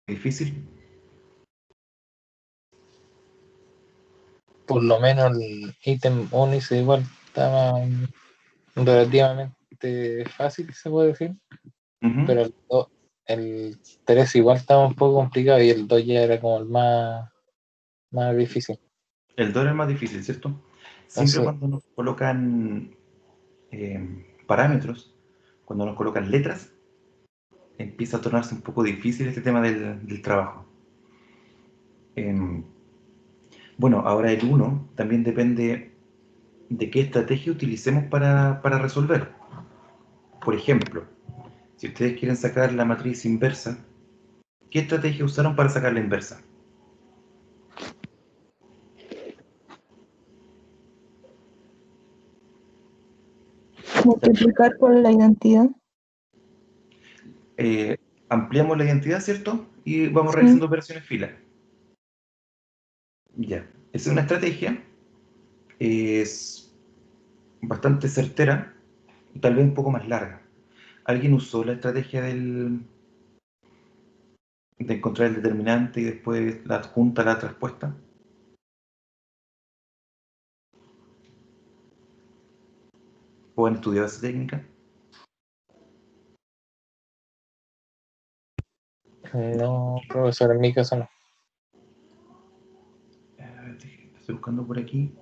difícil. Por lo menos el ítem 1 igual estaba relativamente fácil, se puede decir. Pero el 3 igual estaba un poco complicado y el 2 ya era como el más difícil. El 2 era el más difícil, ¿cierto? Siempre Entonces, cuando nos colocan parámetros, cuando nos colocan letras, empieza a tornarse un poco difícil este tema del trabajo. Bueno, ahora el 1 también depende de qué estrategia utilicemos para resolver. Por ejemplo, si ustedes quieren sacar la matriz inversa, ¿qué estrategia usaron para sacar la inversa? Multiplicar por la identidad. Ampliamos la identidad, ¿cierto? Y vamos Sí. realizando operaciones fila. Ya, esa es una estrategia. Es bastante certera, tal vez un poco más larga. ¿Alguien usó la estrategia de encontrar el determinante y después la adjunta a la respuesta? ¿O han estudiado esa técnica? no, profesor, en mi caso no. Estoy buscando por aquí.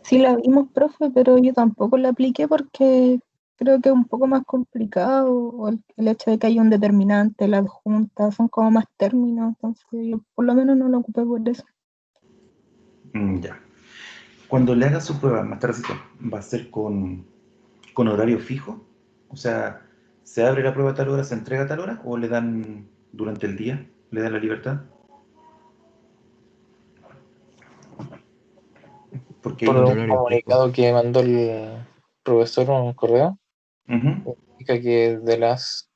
Sí la vimos, profe, pero yo tampoco la apliqué porque creo que es un poco más complicado, o el hecho de que haya un determinante, la adjunta, son como más términos, entonces yo por lo menos no lo ocupé por eso. Ya. Cuando le haga su prueba más tardecito, ¿va a ser con horario fijo? O sea, ¿se abre la prueba a tal hora, se entrega a tal hora? ¿O le dan durante el día? ¿Le dan la libertad? Porque Por ahí un horario fijo. comunicado que mandó el profesor en un correo, indica que de las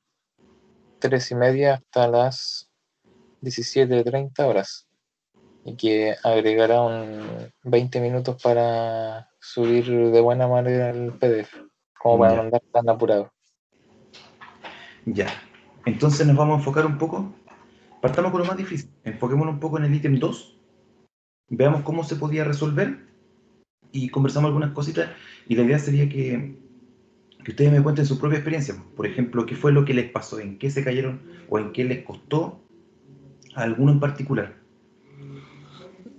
3:30 hasta las 17:30 horas y que agregará 20 minutos para subir de buena manera el PDF, como para no Ya, andar tan apurado. ya. Entonces nos vamos a enfocar un poco. Partamos con lo más difícil. Enfoquémonos un poco en el ítem 2. Veamos cómo se podía resolver y conversamos algunas cositas. Y la idea sería que ustedes me cuenten su propia experiencia. Por ejemplo, qué fue lo que les pasó, en qué se cayeron o en qué les costó a alguno en particular.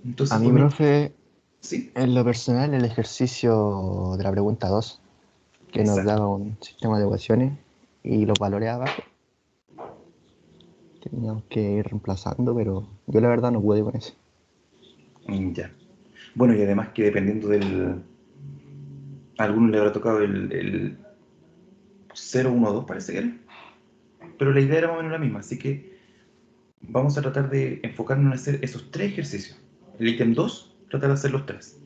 Entonces, A mí, por mi... profe, Sí, en lo personal, el ejercicio de la pregunta 2, que nos exacto. daba un sistema de ecuaciones y los valores abajo, teníamos que ir reemplazando, pero yo la verdad no pude con eso. Ya. Bueno, y además que dependiendo del... A alguno le habrá tocado el 012, parece que era. Pero la idea era más o menos la misma, así que vamos a tratar de enfocarnos en hacer esos tres ejercicios. El ítem 2, tratar de hacer los tres.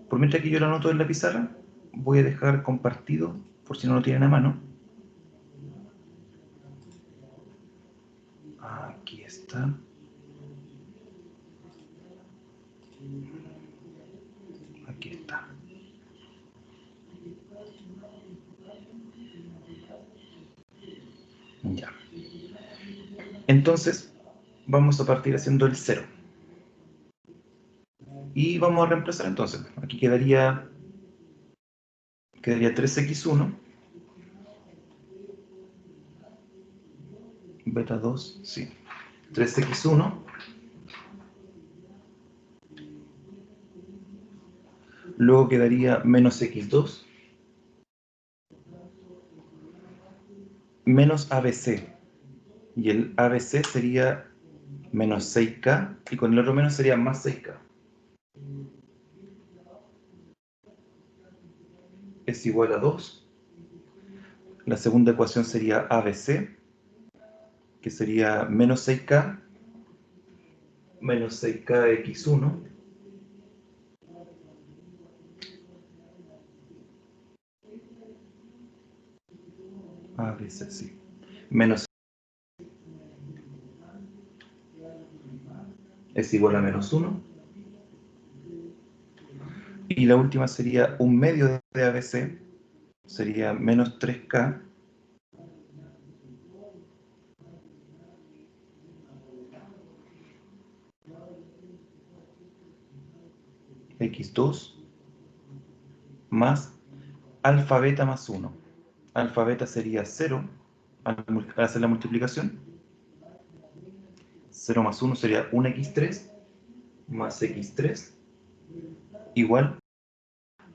Por mientras que yo lo anoto en la pizarra, voy a dejar compartido, por si no lo tienen a mano. Aquí está. Aquí está. Ya. Entonces, vamos a partir haciendo el 0. Y vamos a reemplazar entonces. Aquí quedaría 3x1, beta 2, sí. 3x1, luego quedaría menos x2, menos ABC. Y el ABC sería menos 6k, y con el otro menos sería más 6k. Es igual a 2. La segunda ecuación sería ABC, que sería menos 6k, menos 6k x1, ABC, sí, menos es igual a menos 1. Y la última sería un medio de ABC, sería menos 3k x2 más alfa beta más 1. Alfa beta sería 0 al hacer la multiplicación. 0 más 1 sería 1x3 más x3 igual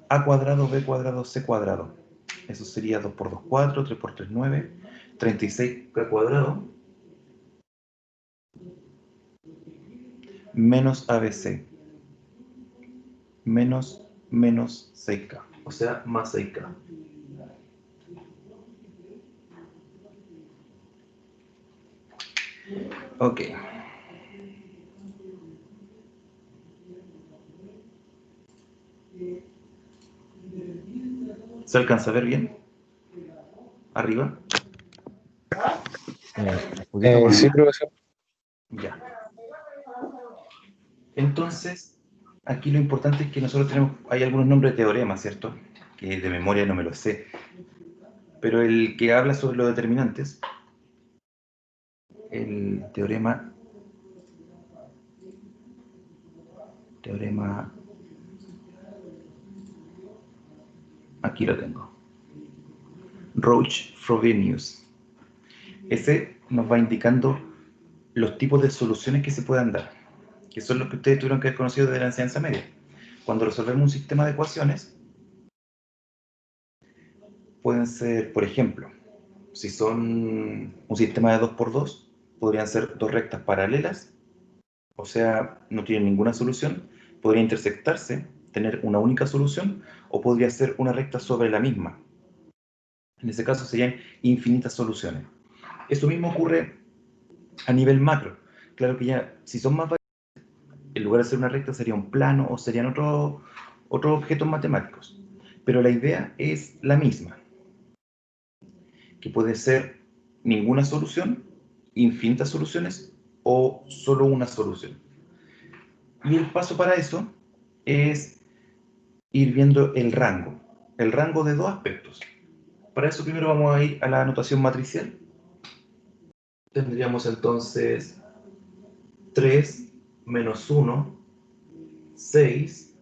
a cuadrado b cuadrado c cuadrado. Eso sería 2 por 2, 4, 3 por 3, 9, 36k cuadrado menos ABC menos 6k, o sea, más 6k. Ok. ¿Se alcanza a ver bien? ¿Arriba? Un poquito más. Sí, profesor. Ya. Entonces, aquí lo importante es que nosotros hay algunos nombres de teoremas, ¿cierto? Que de memoria no me lo sé. Pero el que habla sobre los determinantes, el teorema aquí lo tengo. Roche-Frobenius. Ese nos va indicando los tipos de soluciones que se puedan dar, que son los que ustedes tuvieron que haber conocido desde la enseñanza media. Cuando resolvemos un sistema de ecuaciones, pueden ser, por ejemplo, si son un sistema de 2 por 2, podrían ser dos rectas paralelas, o sea, no tienen ninguna solución, podría intersectarse, tener una única solución, o podría ser una recta sobre la misma. En ese caso serían infinitas soluciones. Eso mismo ocurre a nivel macro. Claro que ya, si son más variables, en lugar de ser una recta sería un plano o serían otros objetos matemáticos. Pero la idea es la misma, que puede ser ninguna solución, infinitas soluciones o solo una solución. Y el paso para eso es ir viendo el rango de dos aspectos. Para eso primero vamos a ir a la notación matricial. Tendríamos entonces 3 menos 1, 6,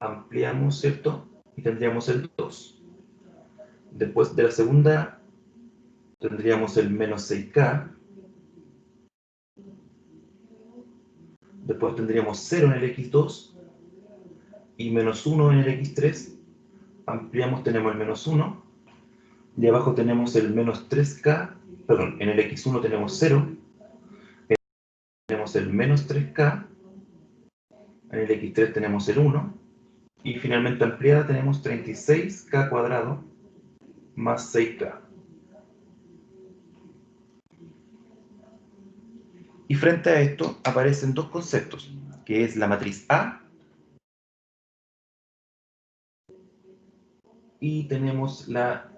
ampliamos, ¿cierto? Y tendríamos el 2. Después de la segunda tendríamos el menos 6k. Después tendríamos 0 en el x2 y menos 1 en el x3. Ampliamos, tenemos el menos 1. Y abajo tenemos el menos 3k. Perdón, en el x1 tenemos 0. Tenemos el menos 3k. En el x3 tenemos el 1. Y finalmente ampliada tenemos 36k cuadrado más 6k. Y frente a esto aparecen dos conceptos, que es la matriz A y tenemos la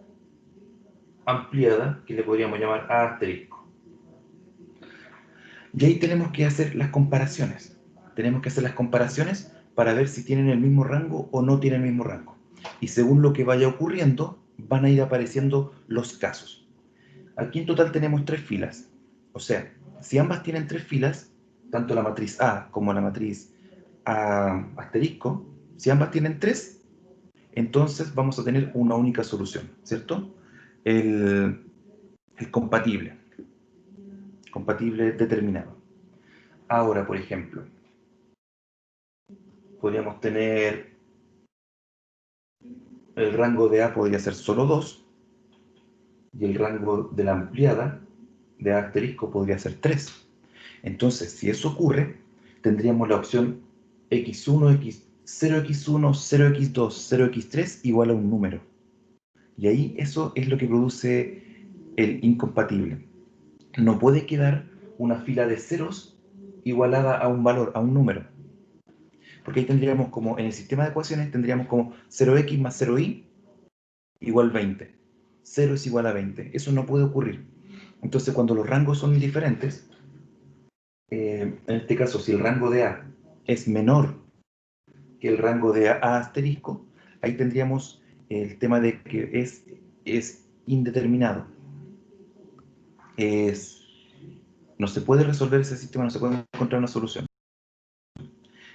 ampliada, que le podríamos llamar A asterisco. Y ahí tenemos que hacer las comparaciones. Tenemos que hacer las comparaciones para ver si tienen el mismo rango o no tienen el mismo rango. Y según lo que vaya ocurriendo, van a ir apareciendo los casos. Aquí en total tenemos 3 filas. O sea, si ambas tienen 3 filas, tanto la matriz A como la matriz A asterisco, si ambas tienen 3, entonces vamos a tener una única solución, ¿cierto? El compatible determinado. Ahora, por ejemplo, podríamos tener el rango de A podría ser solo 2 y el rango de la ampliada de A asterisco podría ser 3. Entonces, si eso ocurre, tendríamos la opción x1, 0x1, 0x2, 0x3 igual a un número. Y ahí eso es lo que produce el incompatible. No puede quedar una fila de ceros igualada a un valor, a un número. Porque ahí tendríamos como, en el sistema de ecuaciones, tendríamos como 0x más 0y igual 20. 0 es igual a 20. Eso no puede ocurrir. Entonces, cuando los rangos son diferentes, en este caso, si el rango de A es menor que el rango de A asterisco, ahí tendríamos el tema de que es indeterminado. No se puede resolver ese sistema, no se puede encontrar una solución.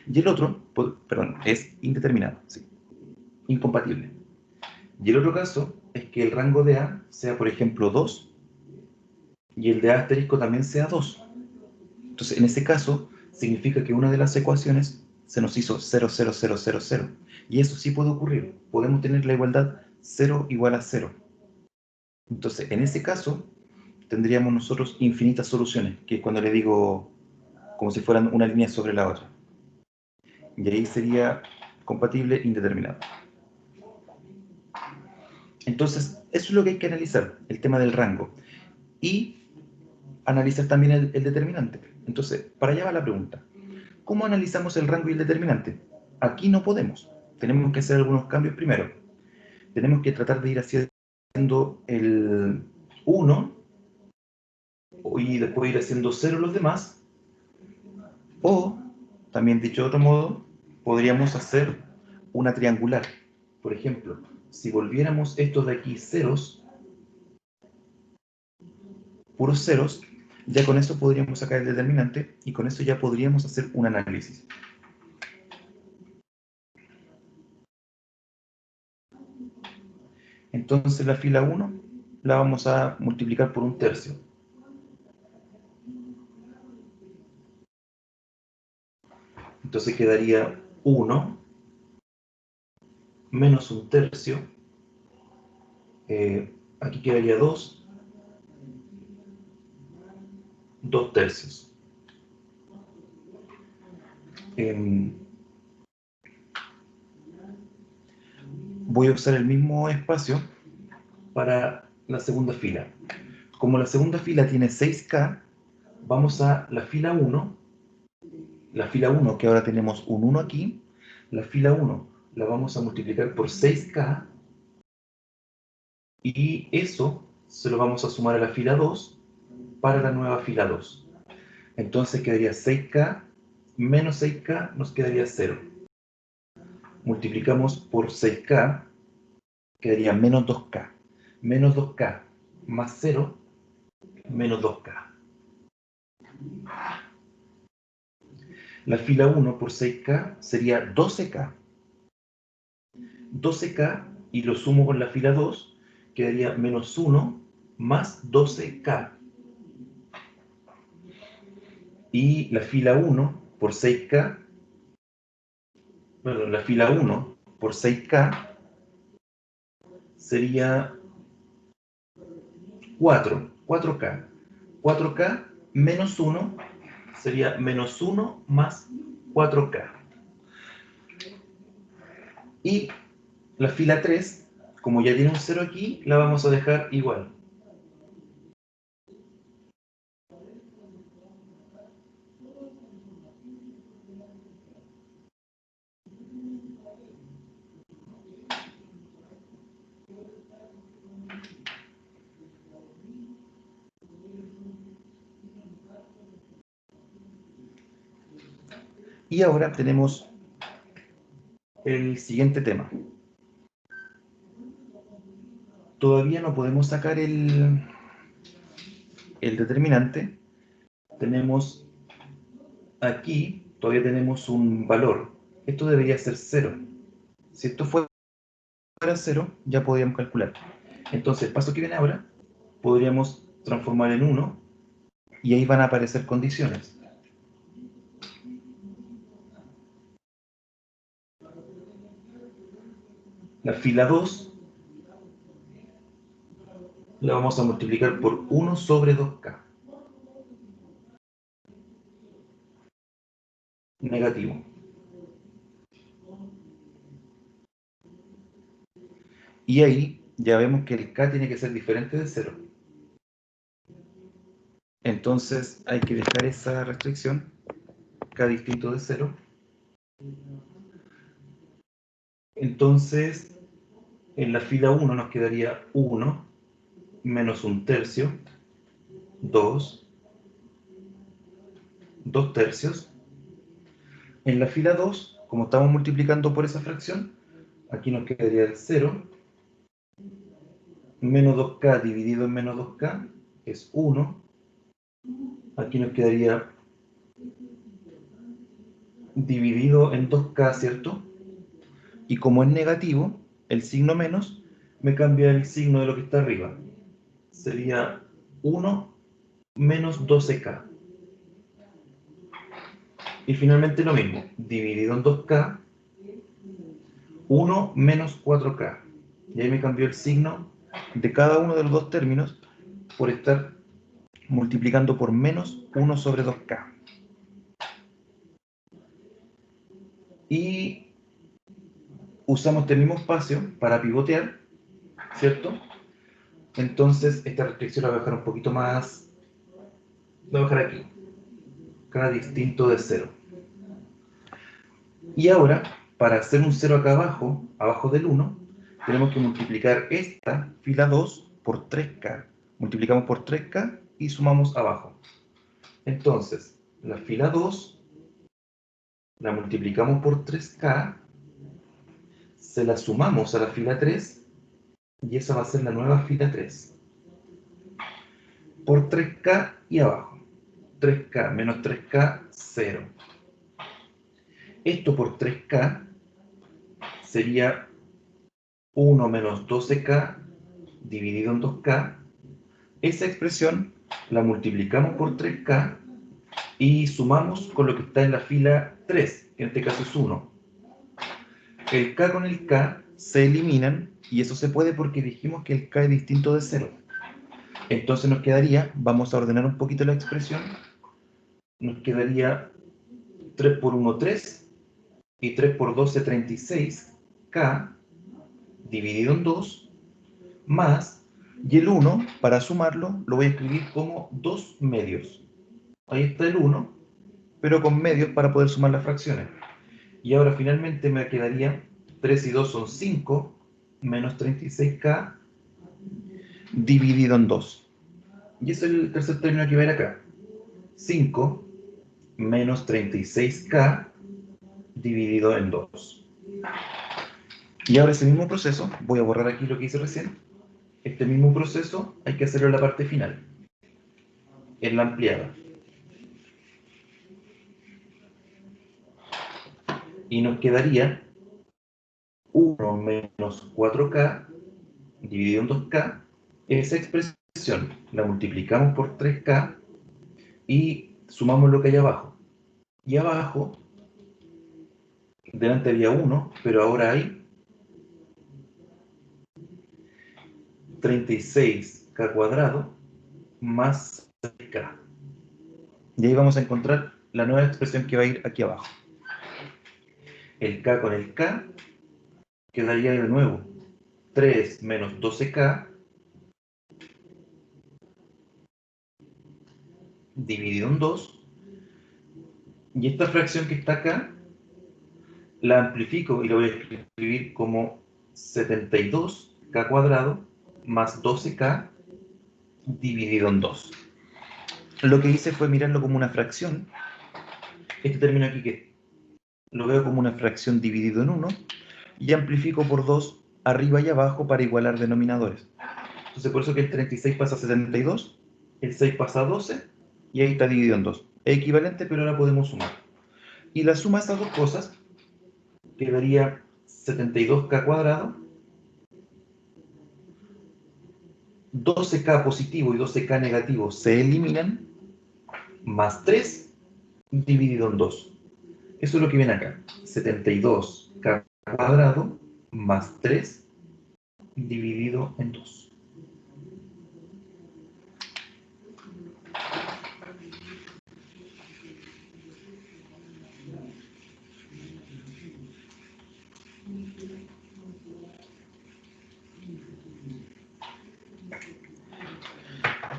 Y el otro, perdón, es indeterminado, sí, incompatible. Y el otro caso es que el rango de A sea, por ejemplo, 2 y el de A asterisco también sea 2. Entonces, en ese caso, significa que una de las ecuaciones se nos hizo 0, 0, 0, 0, 0. Y eso sí puede ocurrir. Podemos tener la igualdad 0 igual a 0. Entonces, en ese caso, tendríamos nosotros infinitas soluciones, que es cuando le digo como si fueran una línea sobre la otra. Y ahí sería compatible indeterminado. Entonces, eso es lo que hay que analizar, el tema del rango. Y analizar también el determinante. Entonces, para allá va la pregunta. ¿Cómo analizamos el rango y el determinante? Aquí no podemos. Tenemos que hacer algunos cambios primero. Tenemos que tratar de ir haciendo el 1 y después ir haciendo 0 los demás. O, también dicho de otro modo, podríamos hacer una triangular. Por ejemplo, si volviéramos estos de aquí ceros, puros ceros, ya con eso podríamos sacar el determinante y con eso ya podríamos hacer un análisis. Entonces la fila 1 la vamos a multiplicar por 1/3. Entonces quedaría 1 menos 1/3. Aquí quedaría 2, 2/3. Voy a usar el mismo espacio para la segunda fila. Como la segunda fila tiene 6K, vamos a la fila 1. La fila 1, que ahora tenemos un 1 aquí, la fila 1 la vamos a multiplicar por 6K y eso se lo vamos a sumar a la fila 2 para la nueva fila 2. Entonces quedaría 6K menos 6K, nos quedaría 0. Multiplicamos por 6K, quedaría menos 2K. Menos 2K más 0, menos 2K. La fila 1 por 6K sería 12K. 12K y lo sumo con la fila 2, quedaría menos 1 más 12K. Y la fila 1 por 6K, bueno, la fila 1 por 6K sería 4K. 4K menos 1 sería menos 1 más 4K. Y la fila 3, como ya tiene un 0 aquí, la vamos a dejar igual. Y ahora tenemos el siguiente tema. Todavía no podemos sacar el determinante. Tenemos aquí, todavía tenemos un valor. Esto debería ser 0. Si esto fuera 0, ya podríamos calcular. Entonces, el paso que viene ahora, podríamos transformar en 1 y ahí van a aparecer condiciones. La fila 2 la vamos a multiplicar por 1 sobre 2K. Negativo. Y ahí ya vemos que el K tiene que ser diferente de 0. Entonces hay que dejar esa restricción, K distinto de 0. Entonces, en la fila 1 nos quedaría 1 menos 1/3, 2, 2/3. En la fila 2, como estamos multiplicando por esa fracción, aquí nos quedaría el 0, menos 2K dividido en menos 2K, es 1. Aquí nos quedaría dividido en 2K, ¿cierto? Y como es negativo, el signo menos, me cambia el signo de lo que está arriba. Sería 1 menos 12K. Y finalmente lo mismo, dividido en 2K, 1 menos 4K. Y ahí me cambió el signo de cada uno de los dos términos por estar multiplicando por menos 1 sobre 2K. Y usamos este mismo espacio para pivotear, ¿cierto? Entonces esta restricción la voy a dejar un poquito más, la voy a dejar aquí, K distinto de 0. Y ahora, para hacer un 0 acá abajo, abajo del 1, tenemos que multiplicar esta fila 2 por 3K. Multiplicamos por 3K y sumamos abajo. Entonces, la fila 2 la multiplicamos por 3K, se la sumamos a la fila 3 y esa va a ser la nueva fila 3. Por 3K y abajo. 3K menos 3K, 0. Esto por 3K sería 1 menos 12K dividido en 2K. Esa expresión la multiplicamos por 3K y sumamos con lo que está en la fila 3, que en este caso es 1. El K con el K se eliminan y eso se puede porque dijimos que el K es distinto de 0. Entonces nos quedaría, vamos a ordenar un poquito la expresión, nos quedaría 3 por 1, 3, y 3 por 12, 36K dividido en 2, más, y el 1, para sumarlo, lo voy a escribir como 2 medios. Ahí está el 1, pero con medios para poder sumar las fracciones. Y ahora finalmente me quedaría 3 y 2 son 5, menos 36K dividido en 2. Y ese es el tercer término que va a ir acá. 5 menos 36K dividido en 2. Y ahora ese mismo proceso, voy a borrar aquí lo que hice recién. Este mismo proceso hay que hacerlo en la parte final, en la ampliada. Y nos quedaría 1 menos 4K dividido en 2K. Esa expresión la multiplicamos por 3K y sumamos lo que hay abajo. Y abajo, delante había 1, pero ahora hay 36K cuadrado más 6K. Y ahí vamos a encontrar la nueva expresión que va a ir aquí abajo. El K con el K quedaría de nuevo 3 menos 12K dividido en 2. Y esta fracción que está acá la amplifico y lo voy a escribir como 72K cuadrado más 12K dividido en 2. Lo que hice fue mirarlo como una fracción. Este término aquí que lo veo como una fracción dividido en 1 y amplifico por 2 arriba y abajo para igualar denominadores. Entonces por eso que el 36 pasa a 72, el 6 pasa a 12 y ahí está dividido en 2. Es equivalente, pero ahora podemos sumar. Y la suma de estas dos cosas quedaría 72K cuadrado, 12K positivo y 12K negativo se eliminan, más 3 dividido en 2. Eso es lo que viene acá. 72K cuadrado más 3 dividido en 2.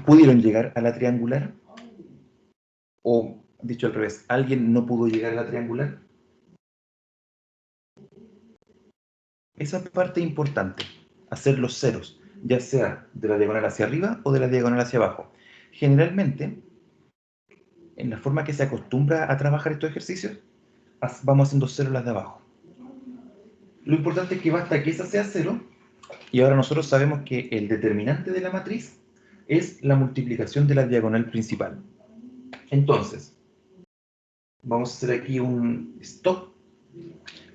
¿Pudieron llegar a la triangular? O, dicho al revés, ¿alguien no pudo llegar a la triangular? Esa parte importante, hacer los ceros, ya sea de la diagonal hacia arriba o de la diagonal hacia abajo. Generalmente, en la forma que se acostumbra a trabajar estos ejercicios, vamos haciendo ceros las de abajo. Lo importante es que basta que esa sea cero, y ahora nosotros sabemos que el determinante de la matriz es la multiplicación de la diagonal principal. Entonces, Vamos a hacer aquí un stop,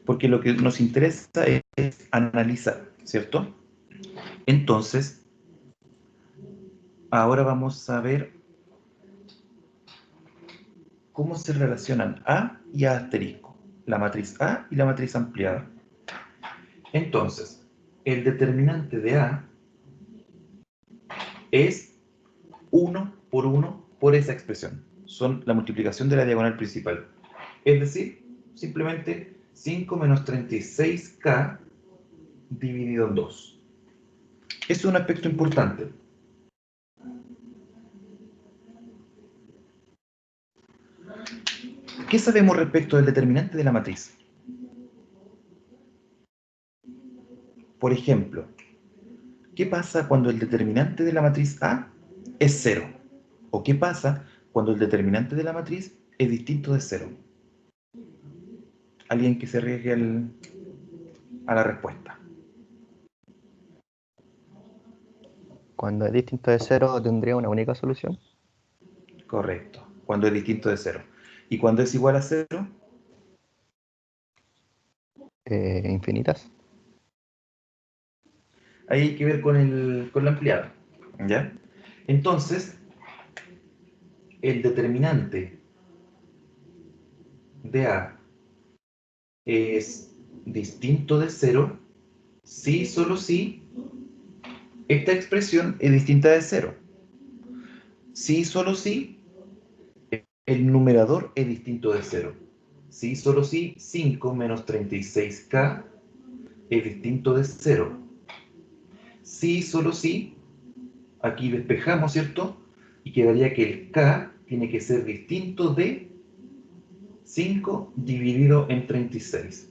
porque lo que nos interesa es analizar, ¿cierto? Entonces, ahora vamos a ver cómo se relacionan A y A asterisco, la matriz A y la matriz ampliada. Entonces, el determinante de A es 1 por 1 por esa expresión. Son la multiplicación de la diagonal principal. Es decir, simplemente 5 menos 36K dividido en 2. Es un aspecto importante. ¿Qué sabemos respecto del determinante de la matriz? Por ejemplo, ¿qué pasa cuando el determinante de la matriz A es 0? ¿O qué pasa cuando el determinante de la matriz es distinto de 0? ¿Alguien que se arriesgue a la respuesta? Cuando es distinto de 0, ¿tendría una única solución? Correcto, cuando es distinto de 0. ¿Y cuando es igual a 0? Infinitas. Ahí hay que ver con la ampliada, ¿ya? Entonces, el determinante de A es distinto de 0 si, solo si, esta expresión es distinta de 0. Si, solo si, el numerador es distinto de 0. Si, solo si, 5 menos 36K es distinto de 0. Si, solo si, aquí despejamos, ¿cierto? Y quedaría que el K tiene que ser distinto de 5 dividido en 36.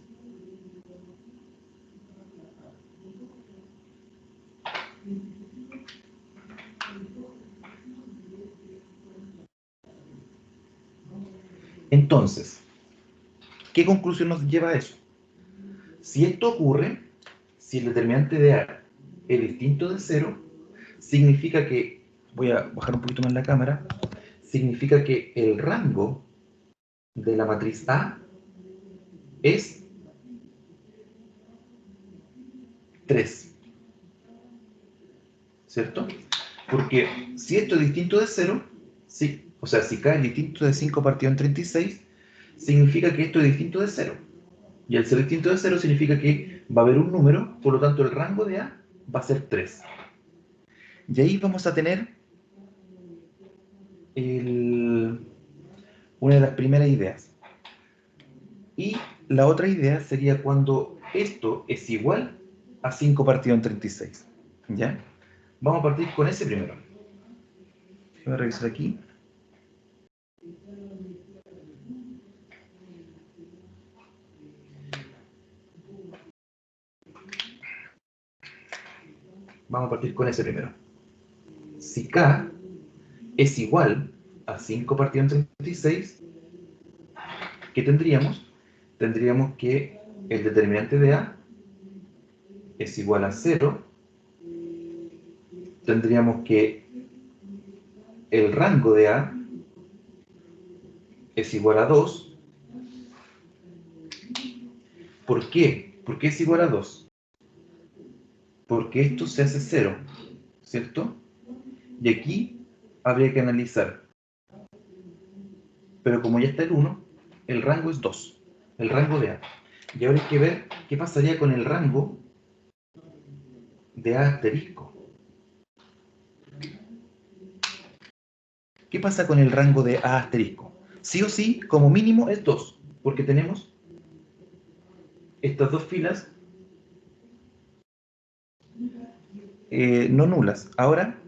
Entonces, ¿qué conclusión nos lleva a eso? Si esto ocurre, si el determinante de A es distinto de 0, significa que, voy a bajar un poquito más la cámara, significa que el rango de la matriz A es 3. ¿Cierto? Porque si esto es distinto de 0, sí, o sea, si K es distinto de 5 partido en 36, significa que esto es distinto de 0. Y al ser distinto de 0 significa que va a haber un número, por lo tanto el rango de A va a ser 3. Y ahí vamos a tener una de las primeras ideas. Y la otra idea sería cuando esto es igual a 5 partido en 36. ¿Ya? Vamos a partir con ese primero. Voy a revisar aquí. Vamos a partir con ese primero. Si K es igual a 5 partido en 36, ¿qué tendríamos? Tendríamos que el determinante de A es igual a 0. Tendríamos que el rango de A es igual a 2. ¿Por qué? ¿Por qué es igual a 2? Porque esto se hace 0, ¿cierto? Y aquí habría que analizar. Pero como ya está el 1, el rango es 2, el rango de A. Y ahora hay que ver qué pasaría con el rango de A asterisco. ¿Qué pasa con el rango de A asterisco? Sí o sí, como mínimo es 2, porque tenemos estas dos filas no nulas. Ahora,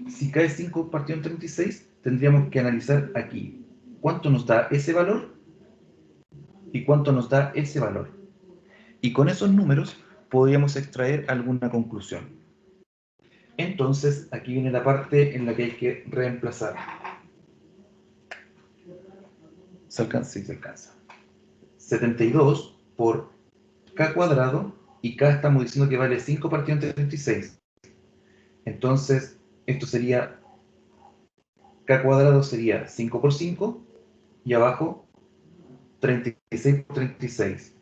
si K es 5 partido en 36, tendríamos que analizar aquí cuánto nos da ese valor y cuánto nos da ese valor. Y con esos números podríamos extraer alguna conclusión. Entonces, aquí viene la parte en la que hay que reemplazar. ¿Se alcanza? Sí, se alcanza. 72 por K cuadrado, y K estamos diciendo que vale 5 partido en 36. Entonces, esto sería k cuadrado sería 5 por 5 y abajo 36 por 36.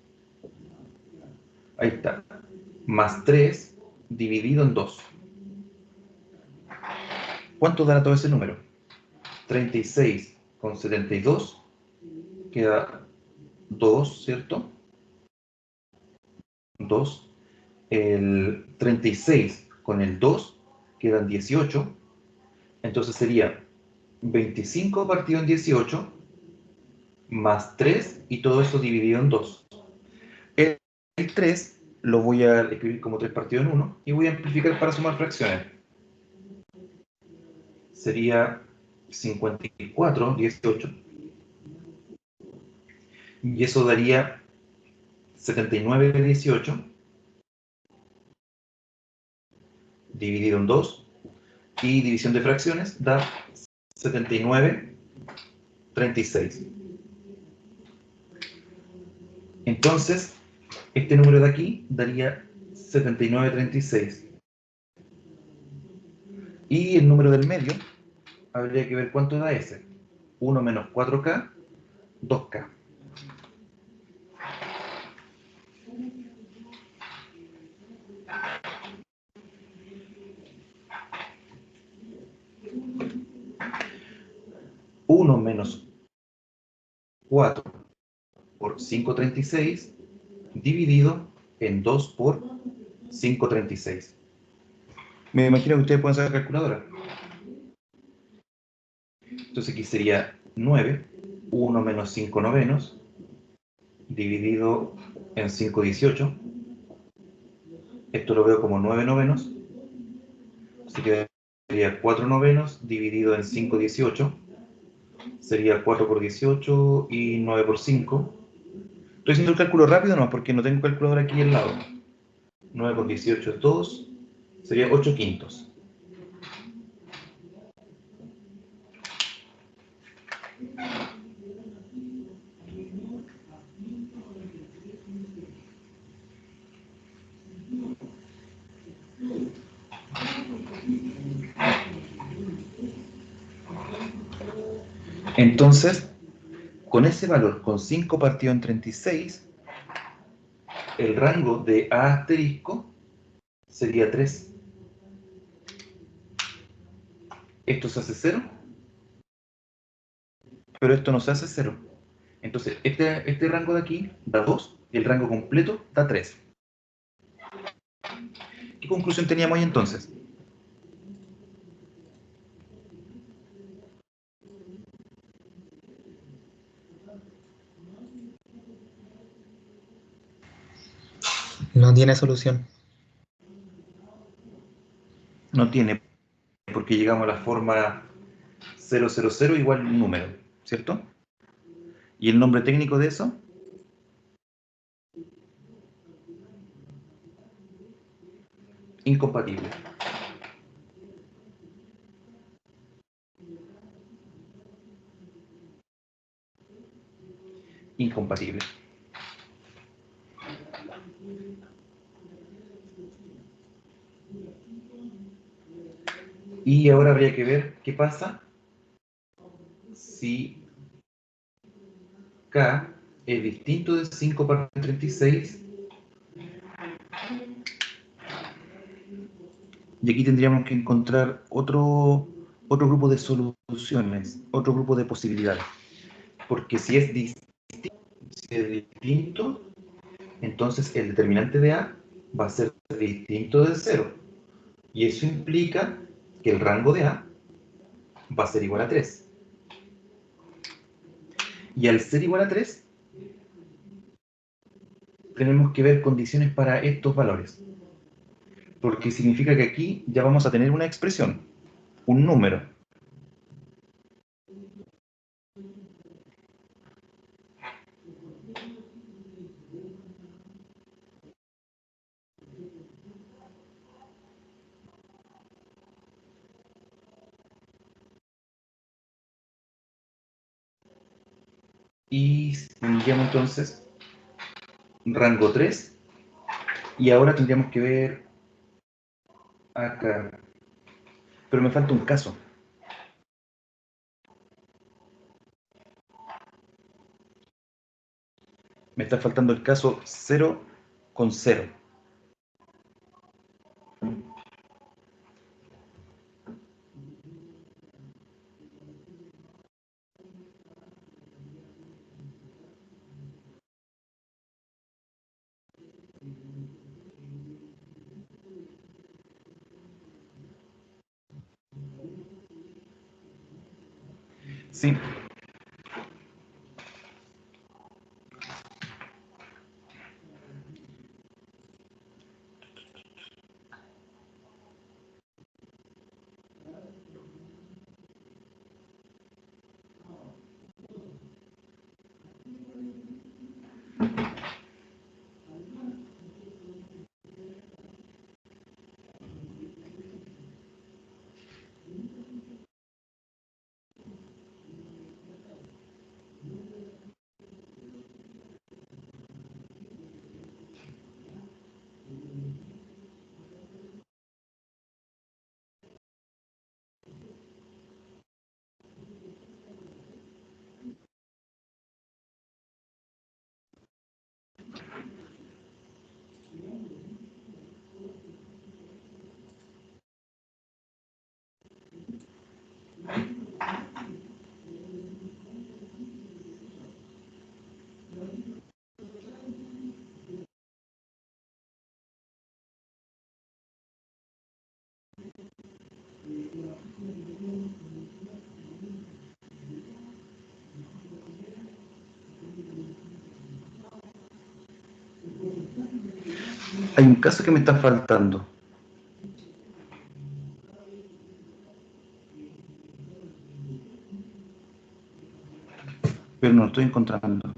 Ahí está. Más 3 dividido en 2. ¿Cuánto dará todo ese número? 36 con 72 queda 2, ¿cierto? 2. El 36 con el 2 quedan 18. Entonces sería 25 partido en 18 más 3 y todo eso dividido en 2. El 3 lo voy a escribir como 3 partido en 1 y voy a amplificar para sumar fracciones. Sería 54, 18. Y eso daría 79, 18 dividido en 2. Y división de fracciones da 79, 36. Entonces, este número de aquí daría 79, 36. Y el número del medio, habría que ver cuánto da ese. 1 menos 4K, 2K. Uno menos 4 por 536 dividido en 2 por 536. Me imagino que ustedes pueden sacar calculadora. Entonces aquí sería 9, 1 menos 5 novenos, dividido en 5 18. Esto lo veo como 9 novenos. Así que sería 4 novenos dividido en 5 18. Sería 4 por 18 y 9 por 5. Estoy haciendo el cálculo rápido nomás porque no tengo calculadora aquí al lado. 9 por 18 es 2. Sería 8 quintos. Entonces, con ese valor, con 5 partido en 36, el rango de A asterisco sería 3. Esto se hace 0, pero esto no se hace 0. Entonces, este rango de aquí da 2 y el rango completo da 3. ¿Qué conclusión teníamos ahí entonces? No tiene solución. No tiene, porque llegamos a la forma 000 igual un número, ¿cierto? ¿Y el nombre técnico de eso? Incompatible. Incompatible. Y ahora habría que ver qué pasa si K es distinto de 5 partido en 36. Y aquí tendríamos que encontrar otro grupo de soluciones, otro grupo de posibilidades. Porque si es distinto, entonces el determinante de A va a ser distinto de 0. Y eso implica que el rango de A va a ser igual a 3. Y al ser igual a 3, tenemos que ver condiciones para estos valores. Porque significa que aquí ya vamos a tener una expresión, un número. Y tendríamos entonces rango 3. Y ahora tendríamos que ver acá. Pero me falta un caso. está faltando el caso 0 con 0. Sí. Hay un caso que me está faltando. Pero no lo estoy encontrando.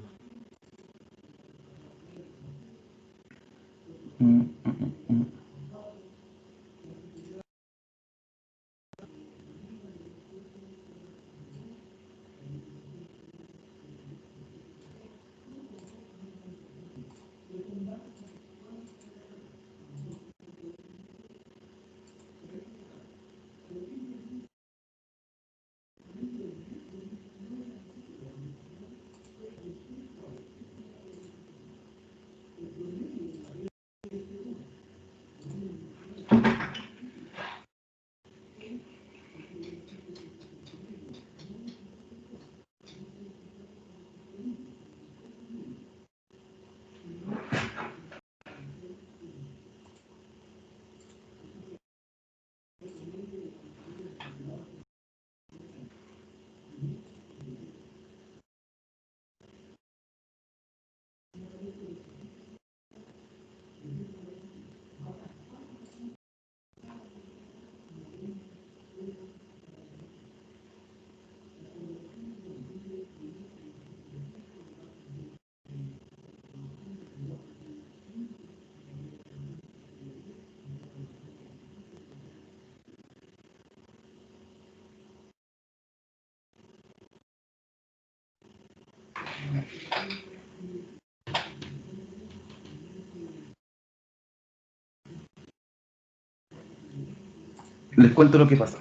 Les cuento lo que pasa.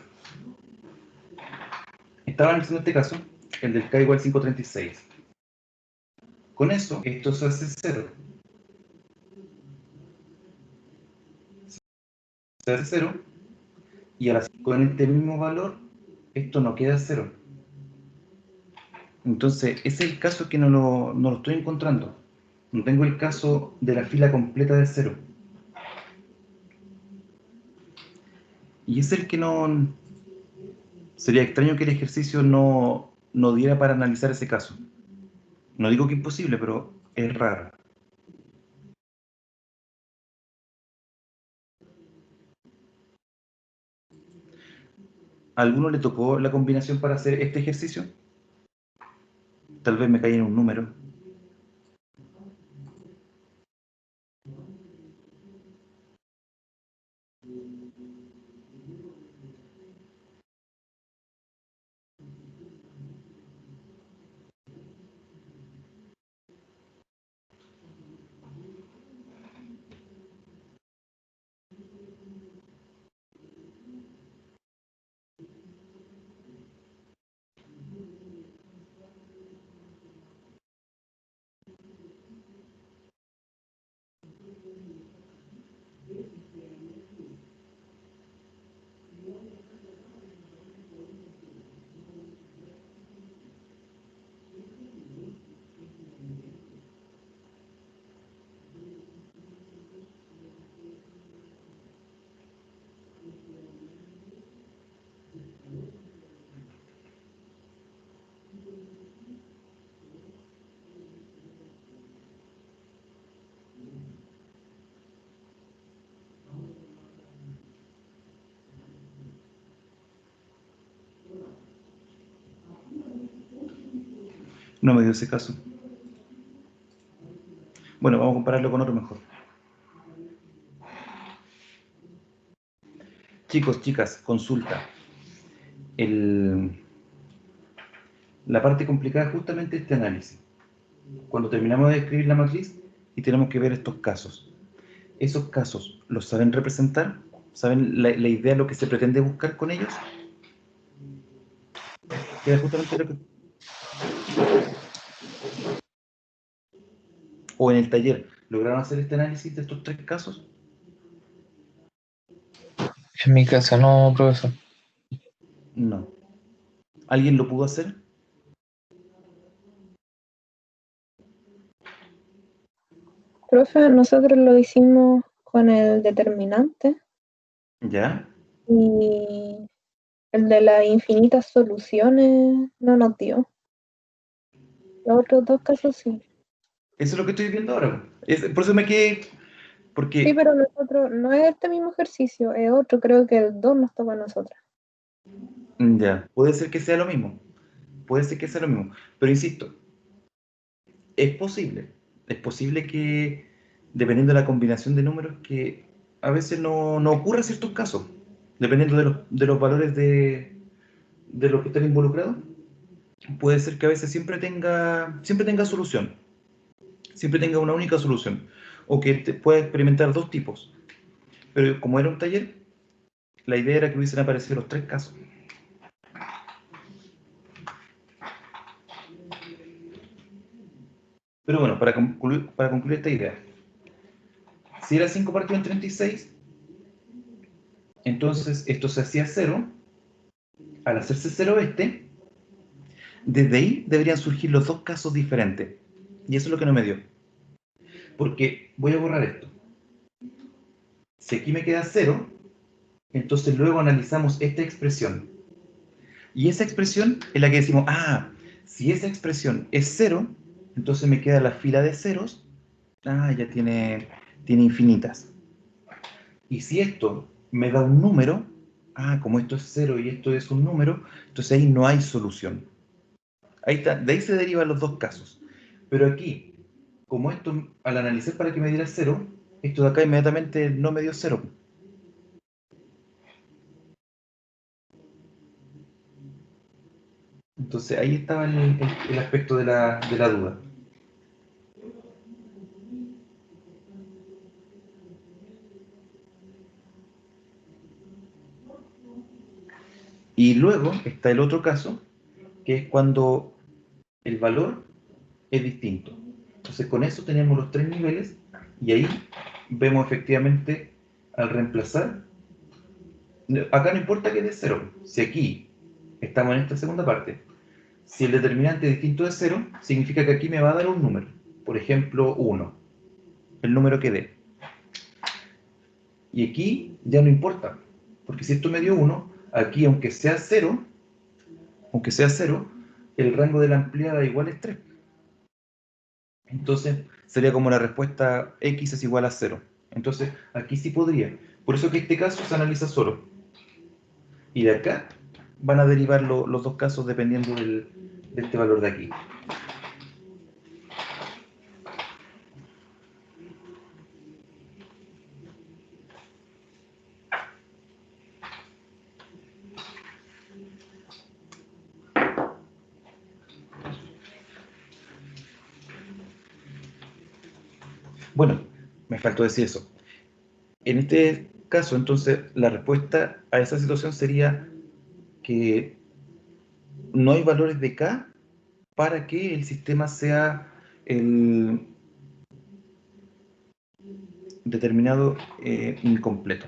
Estaba analizando este caso, el del K igual 536. Con eso, esto se hace 0. Se hace 0. Y ahora con este mismo valor, esto no queda 0. Entonces, ese es el caso que no lo estoy encontrando. No tengo el caso de la fila completa de 0. Y es el que no... Sería extraño que el ejercicio no diera para analizar ese caso. No digo que imposible, pero es raro. ¿A alguno le tocó la combinación para hacer este ejercicio? Tal vez me caí en un número. No me dio ese caso. Bueno, vamos a compararlo con otro mejor. Chicos, chicas, consulta. La parte complicada es justamente este análisis. Cuando terminamos de escribir la matriz y tenemos que ver estos casos. ¿Esos casos los saben representar? ¿Saben la idea, lo que se pretende buscar con ellos? Que era justamente lo que... O en el taller, ¿lograron hacer este análisis de estos 3 casos? En mi caso no, profesor. No. ¿Alguien lo pudo hacer? Profe, nosotros lo hicimos con el determinante ¿Ya? y el de las infinitas soluciones no nos dio. Los otros dos casos sí. Eso es lo que estoy viendo ahora. Por eso me quedé... Sí, Porque... pero nosotros, no es este mismo ejercicio, es otro, creo que el 2 nos toca a nosotros. Ya, puede ser que sea lo mismo. Puede ser que sea lo mismo. Pero insisto, es posible. Es posible que, dependiendo de la combinación de números, que a veces no ocurra ciertos casos. Dependiendo de los valores de los que están involucrados. Puede ser que a veces siempre tenga solución. Siempre tenga una única solución. O que te pueda experimentar 2 tipos. Pero como era un taller, la idea era que hubiesen aparecido los 3 casos. Pero bueno, para concluir esta idea. Si era 5 partido en 36, entonces esto se hacía 0. Al hacerse 0 desde ahí deberían surgir los 2 casos diferentes. Y eso es lo que no me dio. Porque voy a borrar esto. Si aquí me queda 0, entonces luego analizamos esta expresión. Y esa expresión es la que decimos, si esa expresión es 0, entonces me queda la fila de ceros, ya tiene infinitas. Y si esto me da un número, como esto es 0 y esto es un número, entonces ahí no hay solución. Ahí está, de ahí se derivan los 2 casos. Pero aquí, como esto, al analizar para que me diera 0, esto de acá inmediatamente no me dio 0. Entonces ahí estaba el aspecto de la duda. Y luego está el otro caso, que es cuando el valor es distinto. Entonces con eso tenemos los 3 niveles y ahí vemos efectivamente al reemplazar, acá no importa que dé 0, si aquí estamos en esta segunda parte, si el determinante es distinto de 0, significa que aquí me va a dar un número, por ejemplo 1, el número que dé. Y aquí ya no importa, porque si esto me dio 1, aquí aunque sea 0, el rango de la ampliada igual es 3. Entonces sería como la respuesta x es igual a 0. Entonces aquí sí podría. Por eso que este caso se analiza solo. Y de acá van a derivar los 2 casos dependiendo de este valor de aquí. Bueno, me faltó decir eso. En este caso, entonces, la respuesta a esa situación sería que no hay valores de k para que el sistema sea el determinado incompleto.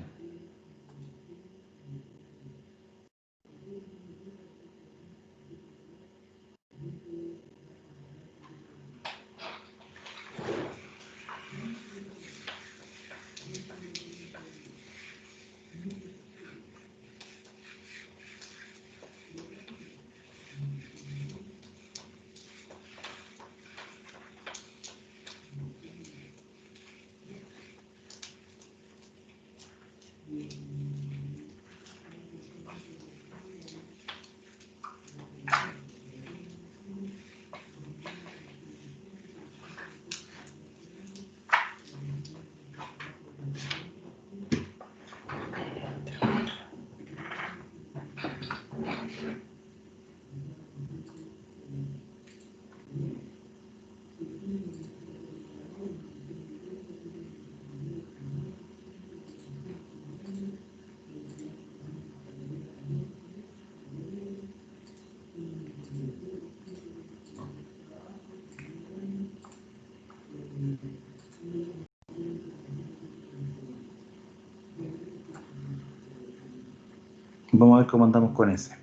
Vamos a ver cómo andamos con ese.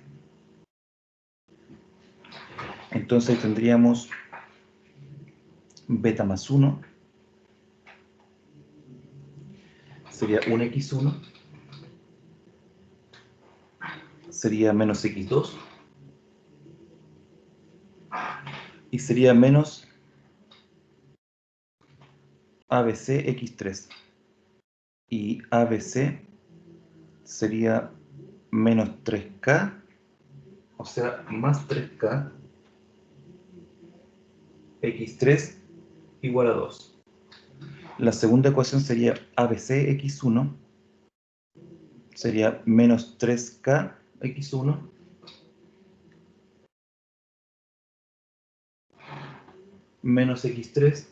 Entonces tendríamos beta más 1 sería 1x1, sería menos x2 y sería menos ABC x3 y ABC sería menos 3K, o sea, más 3K x3 igual a 2. La segunda ecuación sería ABC x1 sería menos 3K x1 menos x3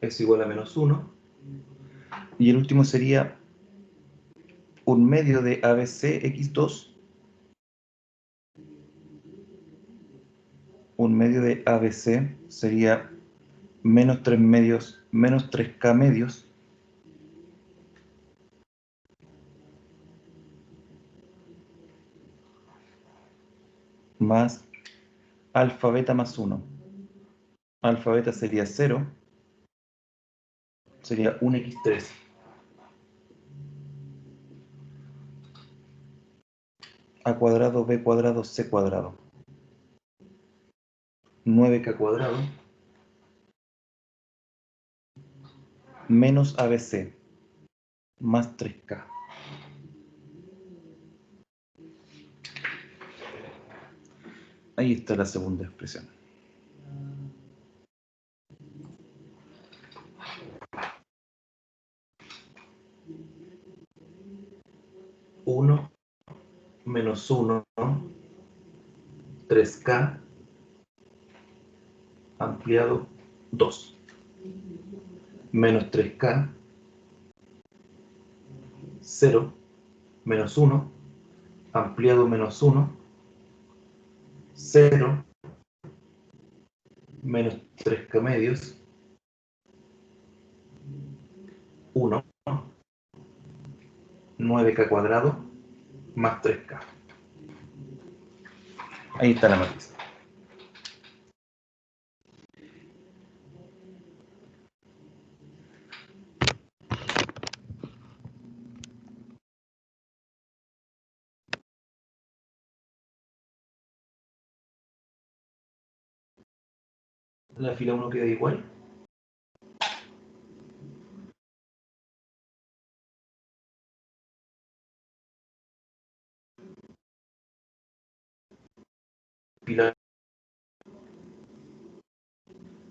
es igual a menos 1. Y el último sería un medio de ABC x2. Un medio de ABC sería menos 3 medios, menos 3K medios. Más alfa beta más 1. Alfa beta sería 0. Sería 1x3. A cuadrado b cuadrado c cuadrado. 9K cuadrado menos ABC más 3K. Ahí está la segunda expresión. Uno menos 1, 3K ampliado 2. Menos 3K, 0, menos 1, ampliado menos 1, 0, menos 3K medios, 1, 9K cuadrado, más 3K. Ahí está la matriz. La fila 1 queda igual.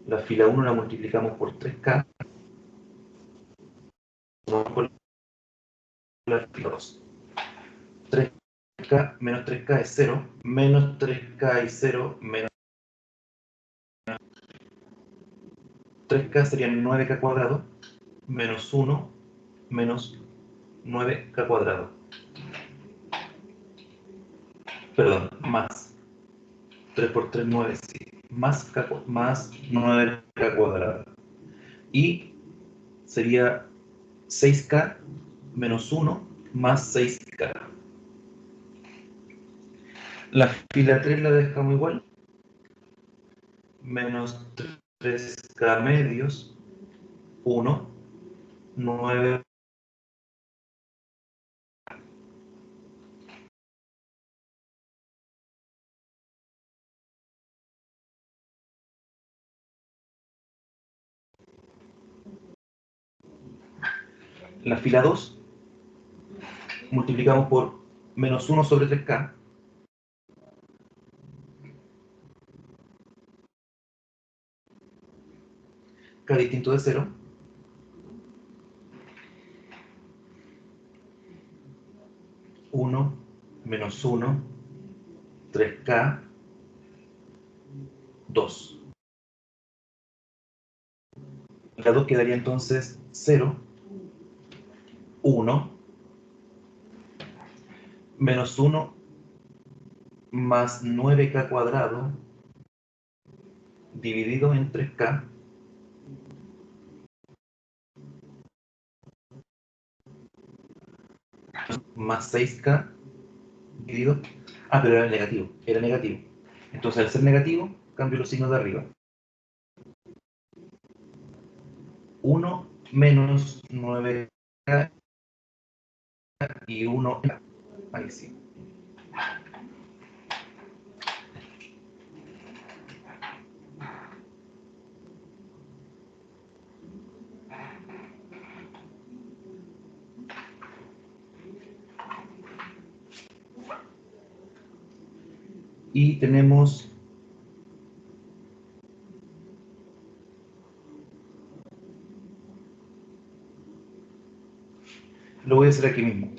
La fila 1 la multiplicamos por 3K. Por la fila 2. 3K menos 3K es 0. Menos 3K y 0 menos 3K serían 9K cuadrado. Menos 1 menos 9K cuadrado. Perdón, más. 3 por 3, 9, sí. Más 9K cuadrado. Y sería 6K menos 1 más 6K. La fila 3 la dejamos igual. Menos 3K medios. 1, 9. La fila 2 multiplicamos por menos 1 sobre 3K. K distinto de 0. 1 menos 1, 3K, 2. La 2 quedaría entonces 0, 1, menos 1 más 9K cuadrado dividido en 3K más 6K dividido... Ah, pero era negativo, era negativo. Entonces al ser negativo, cambio los signos de arriba. 1 menos 9K y 1... Ahí sí. Y tenemos lo voy a hacer aquí mismo.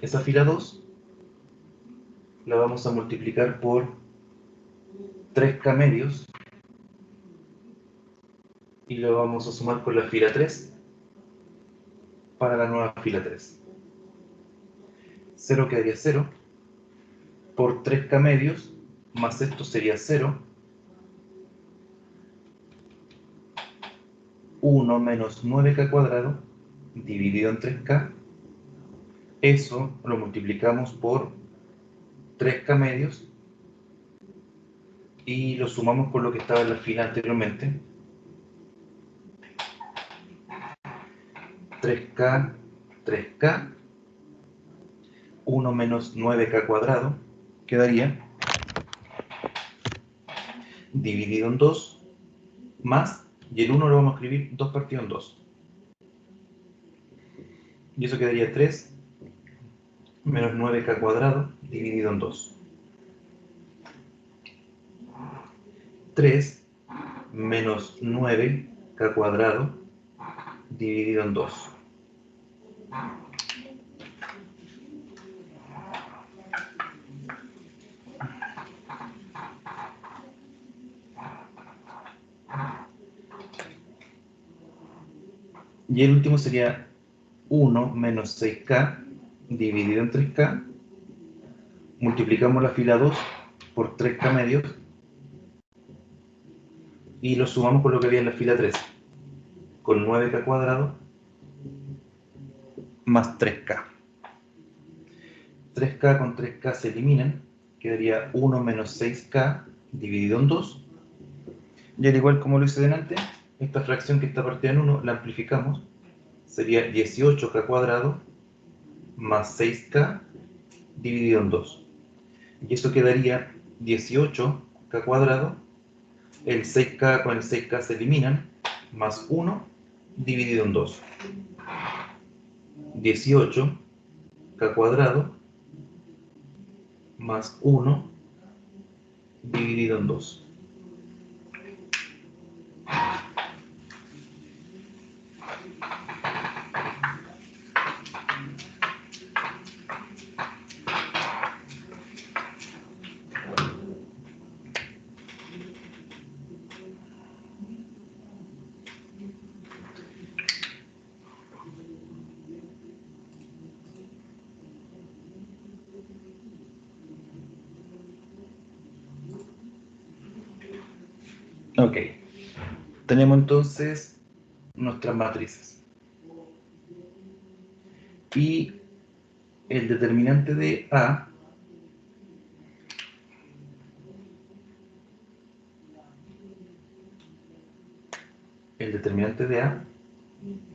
Esa fila 2 la vamos a multiplicar por 3K medios y lo vamos a sumar con la fila 3 para la nueva fila 3. 0 quedaría 0 por 3K medios más esto sería 0. 1 menos 9K cuadrado dividido en 3K. Eso lo multiplicamos por 3K medios y lo sumamos con lo que estaba en la fila anteriormente. 3K, 3K, 1 menos 9K cuadrado quedaría dividido en 2 más, y el 1 lo vamos a escribir 2 partido en 2. Y eso quedaría 3 menos 9K cuadrado dividido en 2. 3 menos 9K cuadrado dividido en 2. Y el último sería 1 menos 6K dividido en 3K. Multiplicamos la fila 2 por 3K medios y lo sumamos con lo que había en la fila 3, con 9K cuadrado más 3K. 3K con 3K se eliminan, quedaría 1 menos 6K dividido en 2. Y al igual como lo hice delante, esta fracción que está partida en 1 la amplificamos, sería 18K cuadrado más 6K dividido en 2. Y eso quedaría 18K cuadrado, el 6K con el 6K se eliminan, más 1 dividido en 2. 18K cuadrado más 1 dividido en 2. Ok, tenemos entonces nuestras matrices. Y el determinante de A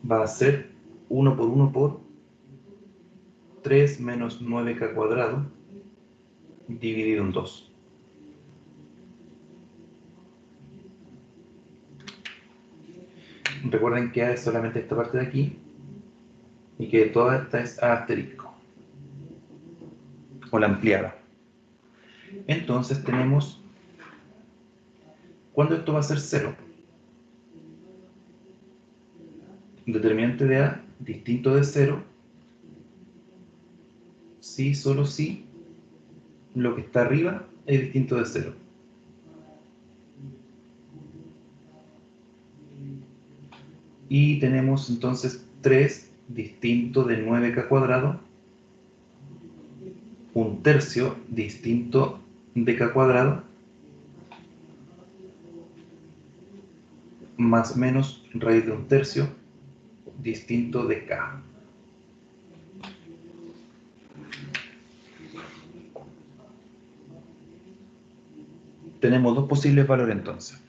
va a ser 1 por 1 por 3 menos 9K cuadrado dividido en 2. Recuerden que A es solamente esta parte de aquí y que toda esta es A asterisco o la ampliada. Entonces tenemos, ¿cuándo esto va a ser 0? Determinante de A distinto de 0 sí, solo si lo que está arriba es distinto de 0. Y tenemos entonces 3 distinto de 9k cuadrado, un tercio distinto de k cuadrado, más menos raíz de un tercio distinto de k. Tenemos dos posibles valores entonces.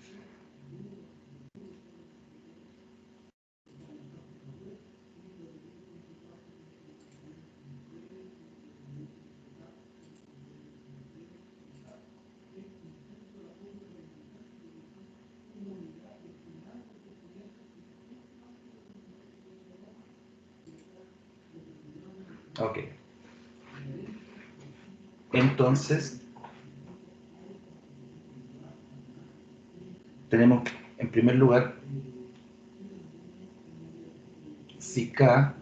Ok. Entonces, tenemos en primer lugar, si k